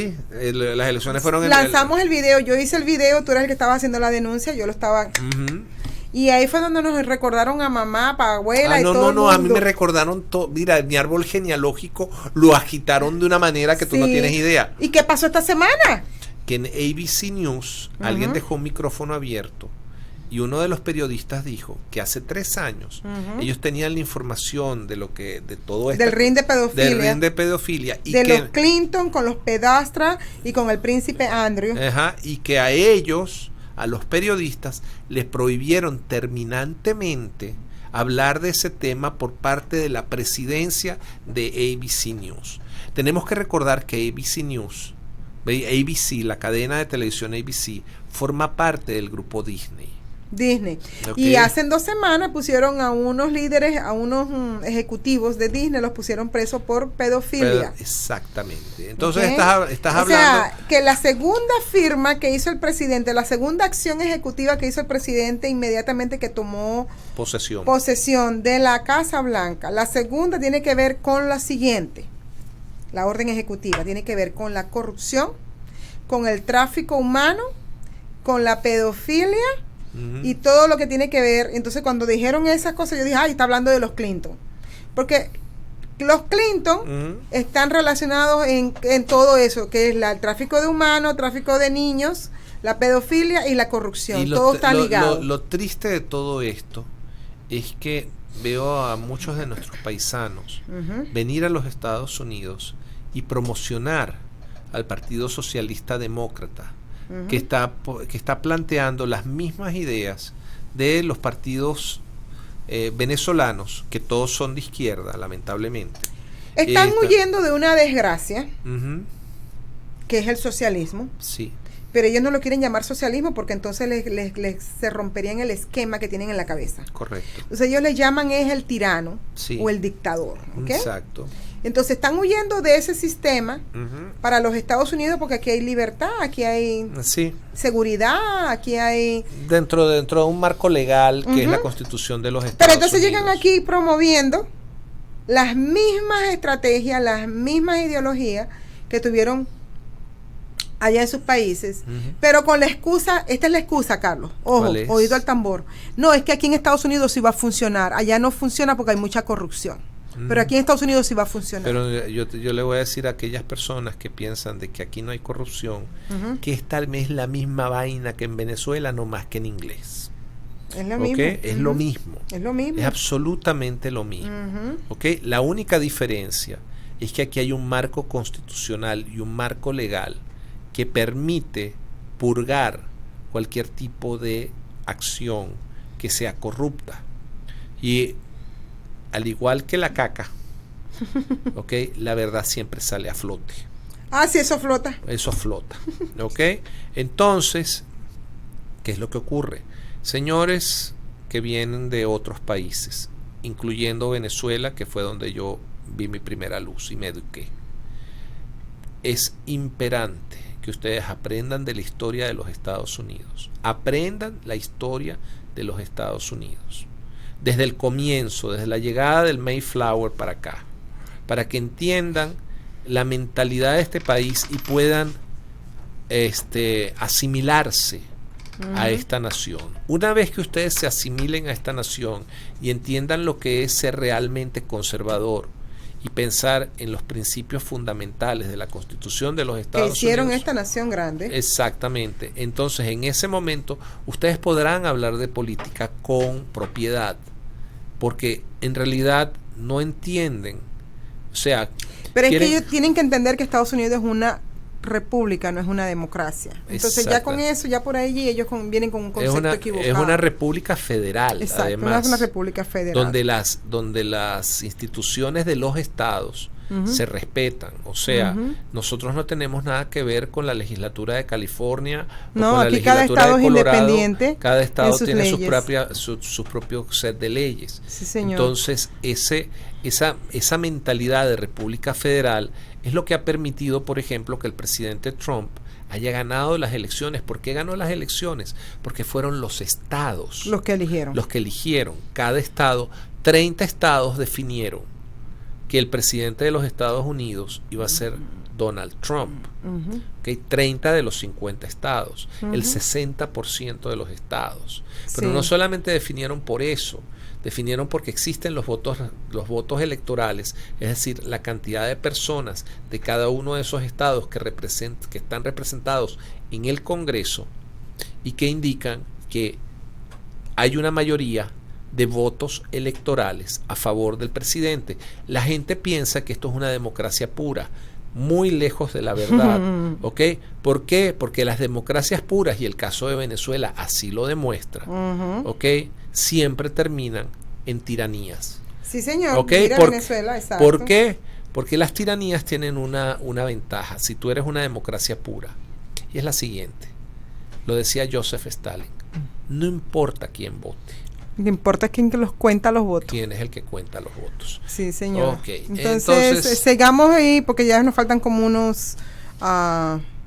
elecciones fueron... Lanzamos el video, yo hice el video, tú eres el que estaba haciendo la denuncia, yo lo estaba... Uh-huh. Y ahí fue donde nos recordaron a mamá, a abuela y todo el mundo. A mí me recordaron todo. Mira, mi árbol genealógico lo agitaron de una manera que tú no tienes idea. ¿Y qué pasó esta semana? Que en ABC News, uh-huh, alguien dejó un micrófono abierto y uno de los periodistas dijo que hace 3 años, uh-huh, ellos tenían la información de todo esto. Del ring de pedofilia. Y los Clinton con los pedastras y con el príncipe Andrew. Ajá, y que a ellos, a los periodistas, les prohibieron terminantemente hablar de ese tema por parte de la presidencia de ABC News. Tenemos que recordar que ABC, la cadena de televisión ABC, forma parte del grupo Disney. Okay. Y hace 2 semanas pusieron a unos líderes, a unos ejecutivos de Disney, los pusieron presos por pedofilia. Exactamente. Entonces okay, estás hablando... O sea, que la segunda firma que hizo el presidente, la segunda acción ejecutiva que hizo el presidente inmediatamente que tomó posesión de la Casa Blanca, la segunda tiene que ver con la siguiente. La orden ejecutiva tiene que ver con la corrupción, con el tráfico humano, con la pedofilia, uh-huh, y todo lo que tiene que ver. Entonces cuando dijeron esas cosas yo dije, está hablando de los Clinton, porque los Clinton, uh-huh, están relacionados en todo eso, que es el tráfico de humanos, tráfico de niños, la pedofilia y la corrupción, todo está ligado. Lo triste de todo esto es que veo a muchos de nuestros paisanos, uh-huh, venir a los Estados Unidos y promocionar al Partido Socialista Demócrata, uh-huh, que está planteando las mismas ideas de los venezolanos, que todos son de izquierda, lamentablemente. Están huyendo de una desgracia, uh-huh, que es el socialismo. Sí. Pero ellos no lo quieren llamar socialismo porque entonces se romperían el esquema que tienen en la cabeza. Correcto. Entonces ellos le llaman es el tirano, sí, o el dictador. ¿Okay? Exacto. Entonces están huyendo de ese sistema, uh-huh, para los Estados Unidos, porque aquí hay libertad, aquí hay seguridad, aquí hay... Dentro de un marco legal que, uh-huh, es la Constitución de los Estados Unidos. Pero entonces llegan aquí promoviendo las mismas estrategias, las mismas ideologías que tuvieron allá en sus países, uh-huh, pero con la excusa, esta es la excusa, Carlos, ojo, oído al tambor. No, es que aquí en Estados Unidos sí va a funcionar, allá no funciona porque hay mucha corrupción. Pero aquí en Estados Unidos sí va a funcionar. Pero yo le voy a decir a aquellas personas que piensan de que aquí no hay corrupción, uh-huh, que es tal vez la misma vaina que en Venezuela, no más que en inglés. Es lo mismo. Es lo mismo. Es lo mismo. Es absolutamente lo mismo. Uh-huh. La única diferencia es que aquí hay un marco constitucional y un marco legal que permite purgar cualquier tipo de acción que sea corrupta. Y al igual que la caca, la verdad siempre sale a flote. Sí, eso flota. Eso flota. Entonces, ¿qué es lo que ocurre? Señores que vienen de otros países, incluyendo Venezuela, que fue donde yo vi mi primera luz y me eduqué. Es imperante que ustedes aprendan de la historia de los Estados Unidos. aprendan la historia de los Estados Unidos. Desde el comienzo, desde la llegada del Mayflower para acá, para que entiendan la mentalidad de este país y puedan asimilarse a esta nación. Una vez que ustedes se asimilen a esta nación y entiendan lo que es ser realmente conservador y pensar en los principios fundamentales de la Constitución de los Estados Unidos, que hicieron esta nación grande. Exactamente. Entonces, en ese momento, ustedes podrán hablar de política con propiedad, porque en realidad no entienden. O sea, pero es que ellos tienen que entender que Estados Unidos es una república, no es una democracia. Entonces ya con eso, ya por ahí ellos vienen con un concepto equivocado. Es una república federal. Exacto, además, es una república federal. Donde las instituciones de los estados se respetan. O sea, nosotros no tenemos nada que ver con la legislatura de California o con la legislatura cada estado de Colorado. Es independiente. Cada estado tiene leyes. su propio set de leyes. Sí, señor. Entonces, esa mentalidad de república federal es lo que ha permitido, por ejemplo, que el presidente Trump haya ganado las elecciones. ¿Por qué ganó las elecciones? Porque fueron los estados los que eligieron. Cada estado, 30 estados definieron que el presidente de los Estados Unidos iba a ser Donald Trump. ¿Okay? 30 de los 50 estados, el 60% de los estados. Pero no solamente definieron por eso, definieron porque existen los votos electorales, es decir, la cantidad de personas de cada uno de esos estados que están representados en el Congreso y que indican que hay una mayoría de votos electorales a favor del presidente. La gente piensa que esto es una democracia pura, muy lejos de la verdad. ¿Ok? ¿Por qué? Porque las democracias puras, y el caso de Venezuela así lo demuestra, ¿ok?, siempre terminan en tiranías. Sí, señor. ¿Okay? Mira Venezuela, exacto. ¿Por qué? Porque las tiranías tienen una ventaja, si tú eres una democracia pura, y es la siguiente. Lo decía Joseph Stalin: no importa quién vote, no importa quién que los cuenta los votos. ¿Quién es el que cuenta los votos? Sí, señor. Okay. Entonces sigamos ahí, porque ya nos faltan como unos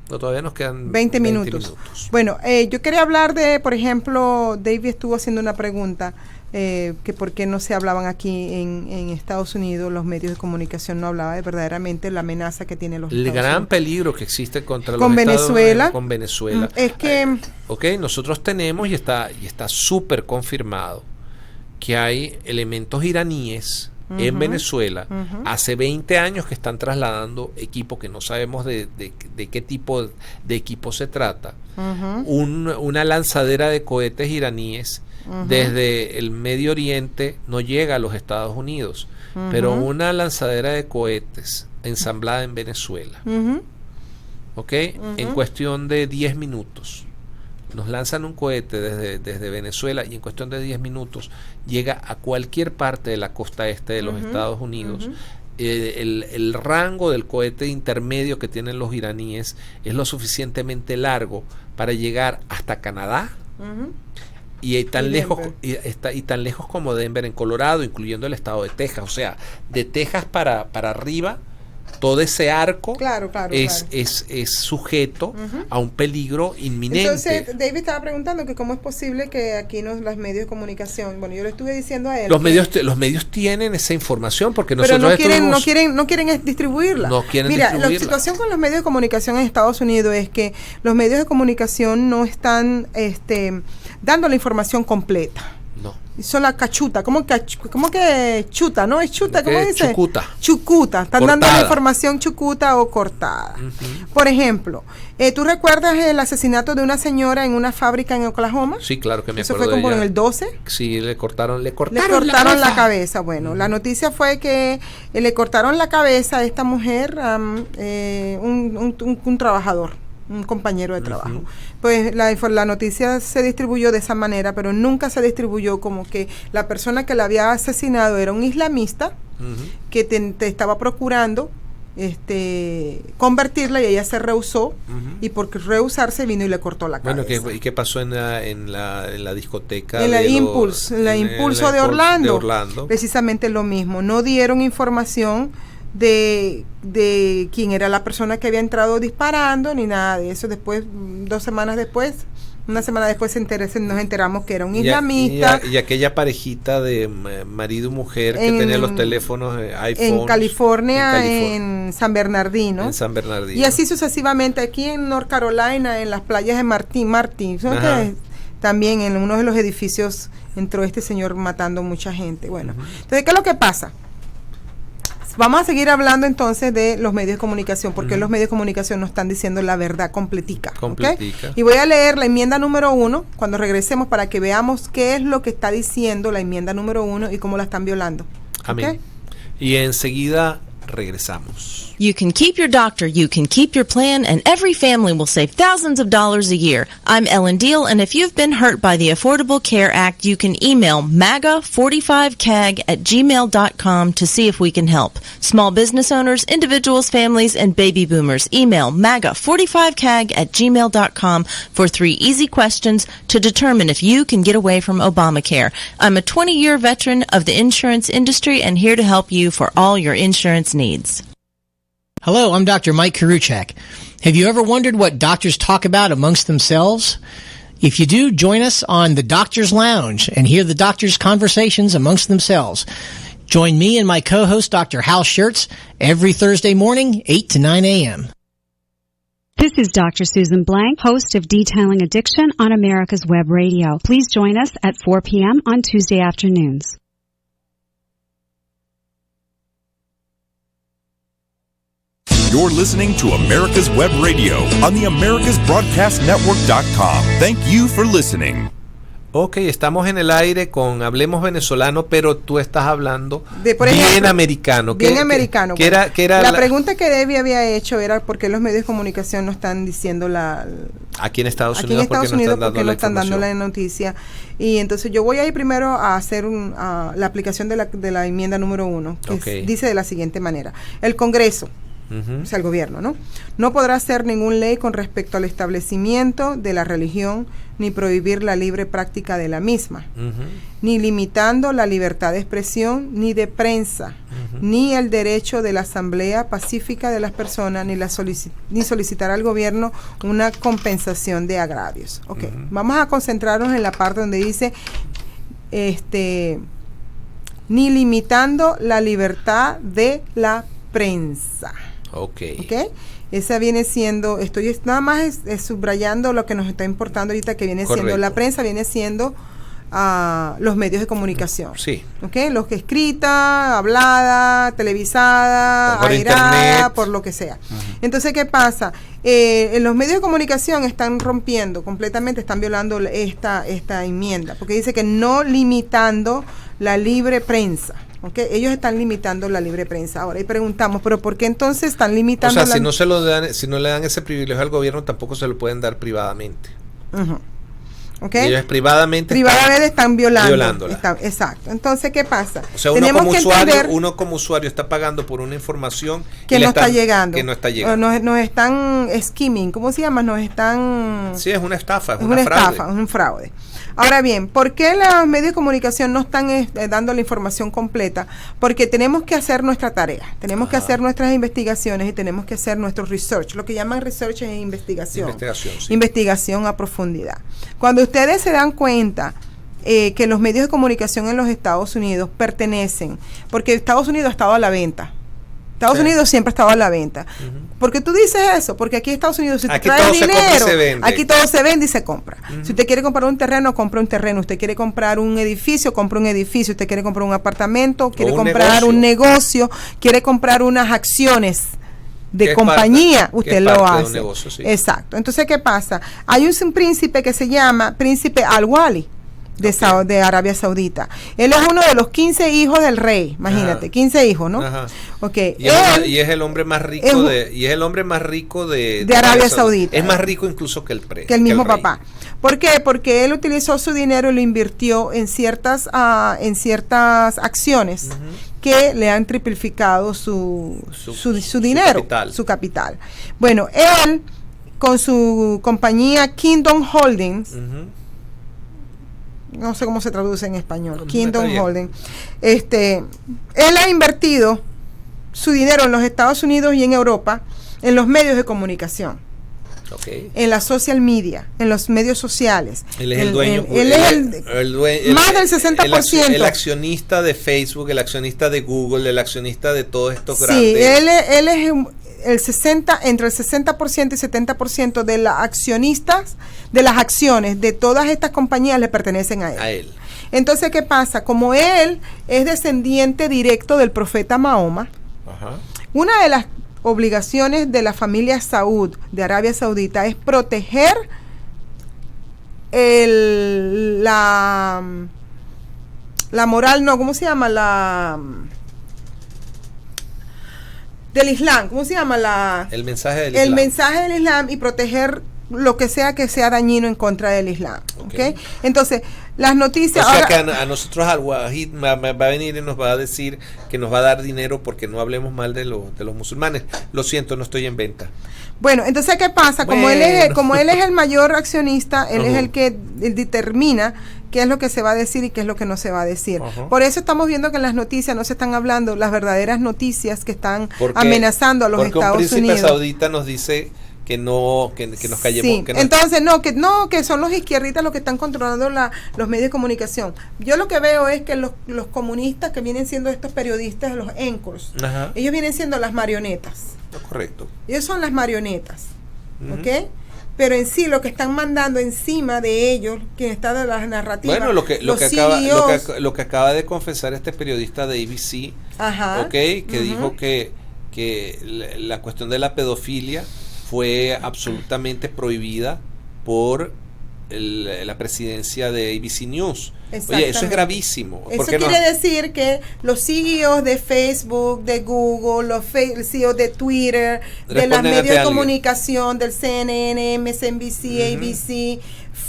no, todavía nos quedan 20 minutos. Bueno, yo quería hablar de, por ejemplo, David estuvo haciendo una pregunta, que por qué no se hablaban aquí en Estados Unidos, los medios de comunicación no hablaban de verdaderamente la amenaza que tienen los Estados Unidos. El gran peligro que existe contra con los Venezuela. Con Venezuela. Es que nosotros tenemos, y está súper confirmado, que hay elementos iraníes en Venezuela hace 20 años que están trasladando equipo que no sabemos de qué tipo de equipo se trata. Una lanzadera de cohetes iraníes desde el Medio Oriente no llega a los Estados Unidos, pero una lanzadera de cohetes ensamblada en Venezuela, ¿ok? En cuestión de 10 minutos. Nos lanzan un cohete desde Venezuela y en cuestión de 10 minutos llega a cualquier parte de la costa este de los Estados Unidos. El rango del cohete intermedio que tienen los iraníes es lo suficientemente largo para llegar hasta Canadá y tan lejos como Denver, en Colorado, incluyendo el estado de Texas. O sea, de Texas para arriba, todo ese arco es sujeto a un peligro inminente. Entonces, David estaba preguntando que cómo es posible que aquí los medios de comunicación, bueno, yo le estuve diciendo a él. Los medios tienen esa información porque pero nosotros no quieren distribuirla. Mira, la situación con los medios de comunicación en Estados Unidos es que los medios de comunicación no están dando la información completa. No. Son la cachuta, ¿cómo que chuta? ¿No es chuta? ¿Cómo dice? Chucuta. Están dando la información chucuta o cortada. Por ejemplo, ¿tú recuerdas el asesinato de una señora en una fábrica en Oklahoma? Sí, claro que me acuerdo. ¿Eso fue como en el 12? Sí, le cortaron la cabeza. Bueno, la noticia fue que le cortaron la cabeza a esta mujer, un trabajador, un compañero de trabajo. Pues la noticia se distribuyó de esa manera, pero nunca se distribuyó como que la persona que la había asesinado era un islamista que te estaba procurando convertirla, y ella se rehusó, y por rehusarse vino y le cortó la cabeza. Bueno, ¿y qué pasó en la discoteca? En la Impulse de Orlando. Precisamente lo mismo. No dieron información de quién era la persona que había entrado disparando, ni nada de eso. Después, 2 semanas después, Una semana después nos enteramos que era un islamista. Y aquella parejita de marido y mujer que tenía los teléfonos iPhone. En California, en San Bernardino. En San Bernardino. Y así sucesivamente. Aquí en North Carolina, en las playas de Martín. También en uno de los edificios entró este señor matando mucha gente. Bueno, entonces, ¿qué es lo que pasa? Vamos a seguir hablando entonces de los medios de comunicación, porque los medios de comunicación nos están diciendo la verdad completica. ¿Okay? Y voy a leer la enmienda número 1 cuando regresemos para que veamos qué es lo que está diciendo la enmienda número 1 y cómo la están violando. Amén. ¿Okay? Y enseguida regresamos. You can keep your doctor, you can keep your plan, and every family will save thousands of dollars a year. I'm Ellen Deal, and if you've been hurt by the Affordable Care Act, you can email MAGA45CAG@gmail.com to see if we can help. Small business owners, individuals, families, and baby boomers, email MAGA45CAG@gmail.com for 3 easy questions to determine if you can get away from Obamacare. I'm a 20-year veteran of the insurance industry and here to help you for all your insurance needs. Hello, I'm Dr. Mike Karuchak. Have you ever wondered what doctors talk about amongst themselves? If you do, join us on the Doctor's Lounge and hear the doctors' conversations amongst themselves. Join me and my co-host, Dr. Hal Schertz, every Thursday morning, 8 to 9 a.m. This is Dr. Susan Blank, host of Detailing Addiction on America's Web Radio. Please join us at 4 p.m. on Tuesday afternoons. You're listening to America's Web Radio on the AmericasBroadcastNetwork.com. Thank you for listening. Ok, estamos en el aire con Hablemos Venezolano, pero tú estás hablando por ejemplo, bien americano. Bien americano. Que era la pregunta que Debbie había hecho era por qué los medios de comunicación no están diciendo aquí en Estados aquí Unidos, en Estados Unidos porque no están dando la la noticia. Y entonces yo voy a ir primero a hacer la aplicación de la enmienda número 1, que dice de la siguiente manera. El Congreso, o sea, el gobierno, no podrá hacer ninguna ley con respecto al establecimiento de la religión, ni prohibir la libre práctica de la misma, ni limitando la libertad de expresión, ni de prensa, ni el derecho de la asamblea pacífica de las personas, ni solicitar al gobierno una compensación de agravios. Vamos a concentrarnos en la parte donde dice, ni limitando la libertad de la prensa. Okay. Esa viene siendo, estoy nada más subrayando lo que nos está importando ahorita, que viene siendo la prensa, viene siendo los medios de comunicación. Sí. Los que escrita, hablada, televisada, por airada, internet, por lo que sea. Entonces, ¿qué pasa? Los medios de comunicación están rompiendo completamente, están violando esta enmienda, porque dice que no limitando la libre prensa. Ellos están limitando la libre prensa. Ahora, y preguntamos, ¿pero por qué entonces están limitando? O sea, si no le dan ese privilegio al gobierno, tampoco se lo pueden dar privadamente. Ellos privadamente están violándola. Exacto. Entonces, ¿qué pasa? O sea, uno como usuario está pagando por una información que no está llegando. Que no está llegando. Nos están skimming, ¿cómo se llama? Nos están... Sí, es una estafa, es un fraude. Ahora bien, ¿por qué los medios de comunicación no están dando la información completa? Porque tenemos que hacer nuestra tarea, tenemos que hacer nuestras investigaciones y tenemos que hacer nuestro research. Lo que llaman research es investigación. Sí. Investigación a profundidad. Cuando ustedes se dan cuenta que los medios de comunicación en los Estados Unidos pertenecen, porque Estados Unidos ha estado a la venta. Estados Unidos siempre ha estado a la venta. ¿Por qué tú dices eso? Porque aquí en Estados Unidos, si tú traes dinero, aquí todo se vende y se compra. Si usted quiere comprar un terreno, compra un terreno. Usted quiere comprar un edificio, compra un edificio. Usted quiere comprar un apartamento, quiere comprar un negocio, quiere comprar unas acciones de compañía, usted lo hace. Negocio, sí. Exacto. Entonces, ¿qué pasa? Hay un príncipe que se llama Príncipe Al-Wali de Arabia Saudita. Él es uno de los 15 hijos del rey, imagínate, 15 hijos, ¿no? Y es el hombre más rico de Arabia Saudita. Es más rico incluso que el mismo papá. ¿Por qué? Porque él utilizó su dinero y lo invirtió en ciertas acciones que le han triplificado su dinero, su capital. Bueno, él con su compañía Kingdom Holdings, no sé cómo se traduce en español, Kingdom Holding. Él ha invertido su dinero en los Estados Unidos y en Europa en los medios de comunicación. Okay. En la social media, en los medios sociales. Él es el dueño. Más del 60%. El accionista de Facebook, el accionista de Google, el accionista de todos estos grandes. Sí, él es entre el 60% y 70% de las accionistas, de las acciones de todas estas compañías le pertenecen a él. Entonces, ¿qué pasa? Como él es descendiente directo del profeta Mahoma, ajá, una de las obligaciones de la familia Saud de Arabia Saudita es proteger la moral, no, ¿cómo se llama? Del Islam, ¿cómo se llama? El mensaje del Islam. El mensaje del Islam y proteger lo que sea dañino en contra del Islam. ¿Okay? Entonces, las noticias... O sea, que a nosotros Al-Wahid va a venir y nos va a decir que nos va a dar dinero porque no hablemos mal de los musulmanes. Lo siento, no estoy en venta. Bueno, entonces, ¿qué pasa? Como él es el mayor accionista, él es el que determina qué es lo que se va a decir y qué es lo que no se va a decir. Por eso estamos viendo que en las noticias no se están hablando las verdaderas noticias que están amenazando a los Estados Unidos. Porque un príncipe saudita nos dice que nos callemos. Sí. Entonces, que son los izquierdistas los que están controlando los medios de comunicación. Yo lo que veo es que los comunistas que vienen siendo estos periodistas, los anchors, ellos vienen siendo las marionetas. Correcto. Ellos son las marionetas, ¿ok? Pero en sí lo que están mandando encima de ellos, quien está de las narrativas, bueno, lo que acaba de confesar este periodista de ABC, que dijo que la cuestión de la pedofilia fue absolutamente prohibida por la presidencia de ABC News. Oye, eso es gravísimo. Eso quiere decir que los CEOs de Facebook, de Google, los CEOs de Twitter, de los medios de comunicación, del CNN, MSNBC, ABC,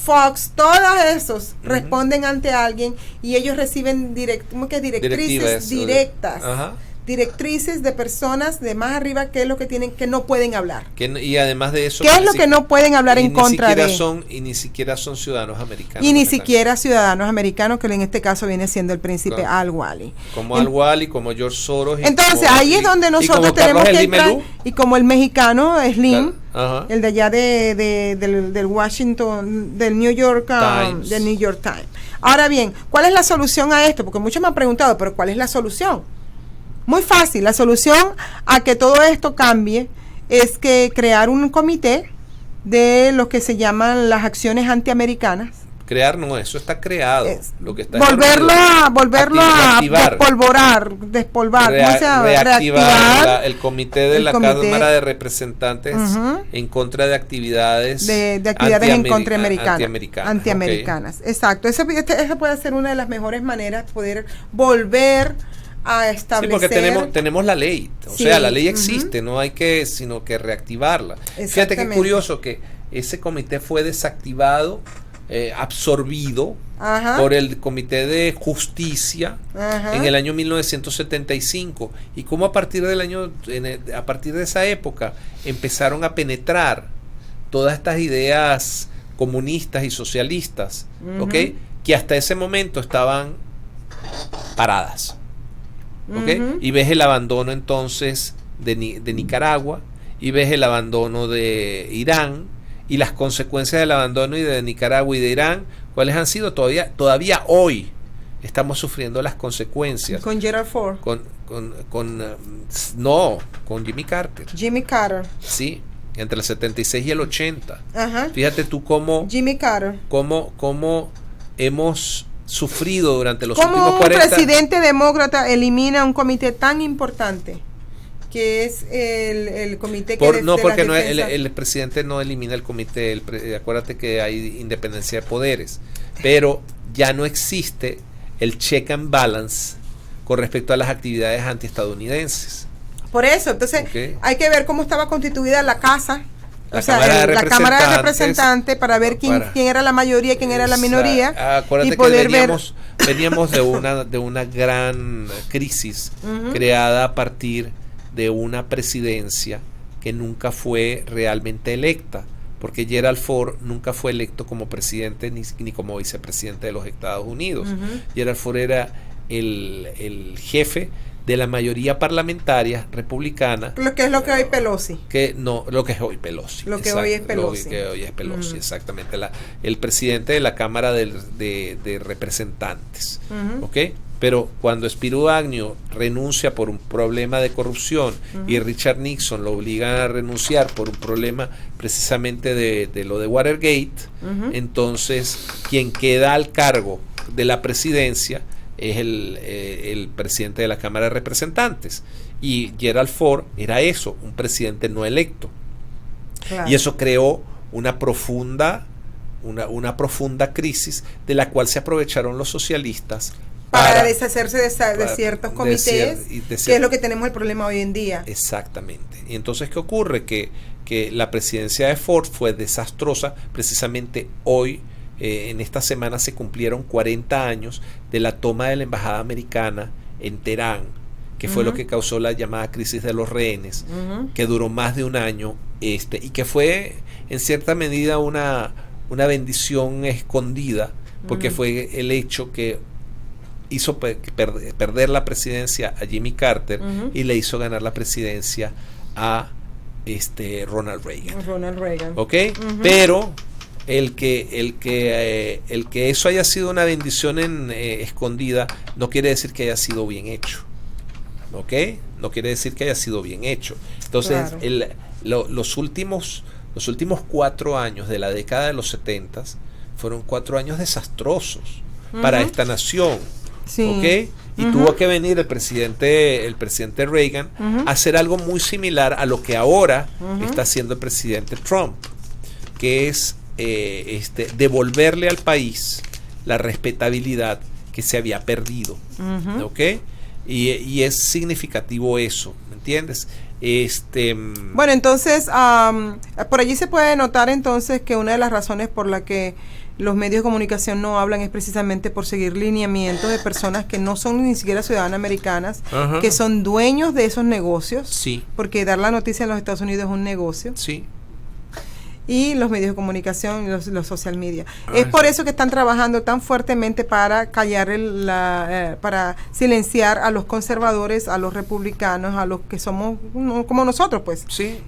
Fox, todos esos responden ante alguien y ellos reciben directrices directas. Directrices de personas de más arriba que es lo que tienen, que no pueden hablar. Y además de eso, ¿qué es lo que no pueden hablar en contra de? Y ni siquiera son ciudadanos americanos. Y ni siquiera ciudadanos americanos, que en este caso viene siendo el príncipe Al-Wali. Como Al-Wali, como George Soros. Entonces, ahí es donde nosotros tenemos que entrar. Y como el mexicano Slim, el de allá del Washington, del New York Times. Ahora bien, ¿cuál es la solución a esto? Porque muchos me han preguntado, pero ¿cuál es la solución? Muy fácil, la solución a que todo esto cambie es que crear un comité de lo que se llaman las acciones antiamericanas. Crear no, eso está creado. Lo que está volverlo a despolvar, reactivar el comité de la Cámara de Representantes en contra de actividades en contra antiamericanas. Exacto, esa puede ser una de las mejores maneras de poder volver a establecer. Sí, porque tenemos la ley, o sea, la ley existe, no hay sino que reactivarla. Fíjate qué curioso que ese comité fue desactivado, absorbido por el Comité de Justicia en el año 1975, y cómo a partir de esa época empezaron a penetrar todas estas ideas comunistas y socialistas, que hasta ese momento estaban paradas. Y ves el abandono entonces de Nicaragua, y ves el abandono de Irán, y las consecuencias del abandono de Nicaragua y de Irán, ¿cuáles han sido? Todavía hoy estamos sufriendo las consecuencias. Con Gerald Ford. Con Jimmy Carter. Jimmy Carter. Sí, entre el 76 y el 80. Fíjate tú cómo Jimmy Carter. Cómo hemos sufrido durante los últimos 40 años. ¿Cómo un presidente demócrata elimina un comité tan importante que es el comité que porque no, el presidente no elimina el comité, acuérdate que hay independencia de poderes, pero ya no existe el check and balance con respecto a las actividades antiestadounidenses. Por eso, entonces hay que ver cómo estaba constituida la casa. La Cámara de Representantes para ver quién era la mayoría y quién era la minoría. Acuérdate y poder que veníamos de una gran crisis creada a partir de una presidencia que nunca fue realmente electa, porque Gerald Ford nunca fue electo como presidente ni como vicepresidente de los Estados Unidos. Gerald Ford era el jefe de la mayoría parlamentaria republicana. Lo que es lo que hoy Pelosi. Lo que es hoy Pelosi. Lo que hoy es Pelosi. Lo que hoy es Pelosi, exactamente. El presidente de la Cámara de Representantes. ¿Ok? Pero cuando Spiro Agnew renuncia por un problema de corrupción y Richard Nixon lo obligan a renunciar por un problema precisamente de lo de Watergate, entonces quien queda al cargo de la presidencia es el presidente de la Cámara de Representantes. Y Gerald Ford era eso, un presidente no electo. Claro. Y eso creó una profunda crisis de la cual se aprovecharon los socialistas para deshacerse de ciertos comités, que es lo que tenemos el problema hoy en día. Exactamente. Y entonces, ¿qué ocurre? Que la presidencia de Ford fue desastrosa. Precisamente hoy, en esta semana, se cumplieron 40 años de la toma de la embajada americana en Teherán, que fue lo que causó la llamada crisis de los rehenes, que duró más de un año, y que fue en cierta medida una bendición escondida, porque fue el hecho que hizo perder la presidencia a Jimmy Carter y le hizo ganar la presidencia a Ronald Reagan. ¿Ok? Pero el que eso haya sido una bendición escondida no quiere decir que haya sido bien hecho. ¿Ok? No quiere decir que haya sido bien hecho. Entonces, claro. Los últimos 4 años de la década de los 70 fueron 4 años desastrosos para esta nación. Sí. ¿Ok? Y tuvo que venir el presidente Reagan a hacer algo muy similar a lo que ahora está haciendo el presidente Trump, que es devolverle al país la respetabilidad que se había perdido. ¿Ok? Y es significativo eso, ¿me entiendes? Bueno, entonces, por allí se puede notar entonces que una de las razones por la que los medios de comunicación no hablan es precisamente por seguir lineamientos de personas que no son ni siquiera ciudadanas americanas, que son dueños de esos negocios, sí. Porque dar la noticia en los Estados Unidos es un negocio. Sí. Y los medios de comunicación y los social media. Es por eso que están trabajando tan fuertemente para callar para silenciar a los conservadores, a los republicanos, a los que somos como nosotros, pues. Sí.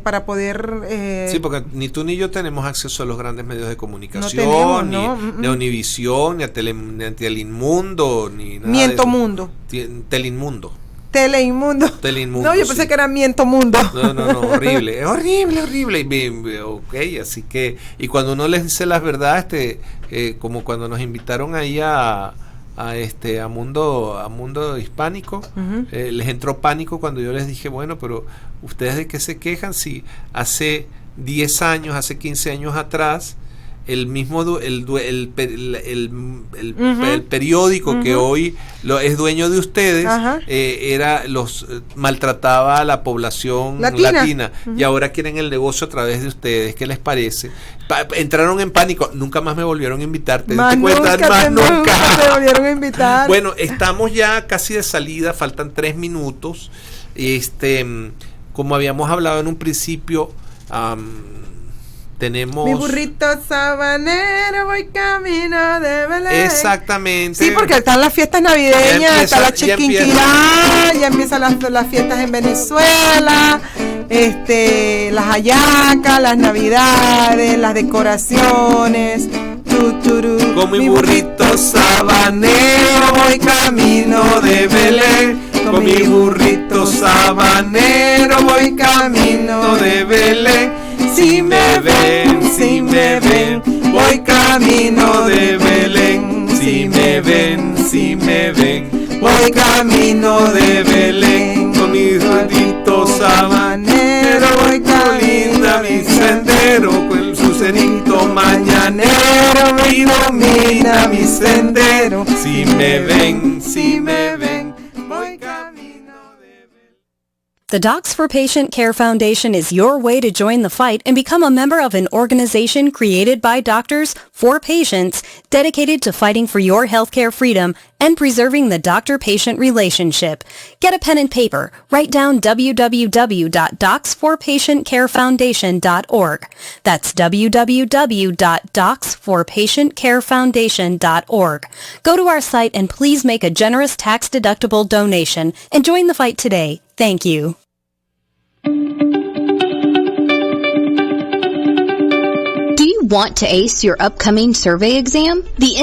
Para poder... sí, porque ni tú ni yo tenemos acceso a los grandes medios de comunicación, no tenemos, ni a Univisión, ni a Telemundo, ni nada. Mientomundo. Telinmundo. Teleinmundo. Teleinmundo. No, yo pensé que era Miento Mundo. No, horrible. Es horrible. Ok, así que, y cuando uno les dice las verdades, como cuando nos invitaron ahí a Mundo Hispánico, les entró pánico cuando yo les dije, bueno, pero ¿ustedes de qué se quejan si hace 10 años, hace 15 años atrás, el mismo el periódico que hoy es dueño de ustedes maltrataba a la población latina y ahora quieren el negocio a través de ustedes? ¿Qué les parece? Entraron en pánico, nunca más me volvieron a invitar. Nunca me volvieron a invitar. Bueno, estamos ya casi de salida, faltan 3 minutos. Como habíamos hablado en un principio, tenemos... Mi burrito sabanero, voy camino de Belén. Exactamente. Sí, porque están las fiestas navideñas, está la Chiquinquirá, ya empiezan las fiestas en Venezuela, las hallacas, las navidades, las decoraciones. Con mi burrito sabanero voy camino de Belén. Con mi burrito sabanero voy camino de Belén. Si me ven, voy camino de Belén. Si me ven, voy camino de Belén. Con mi burrito sabanero voy camino mi sendero. Con su cenito mañanero ilumina mi sendero. Si me ven, voy camino de Belén. The Docs for Patient Care Foundation is your way to join the fight and become a member of an organization created by doctors for patients dedicated to fighting for your healthcare freedom and preserving the doctor-patient relationship. Get a pen and paper. Write down www.docsforpatientcarefoundation.org. That's www.docsforpatientcarefoundation.org. Go to our site and please make a generous tax-deductible donation and join the fight today. Thank you. Do you want to ace your upcoming survey exam? The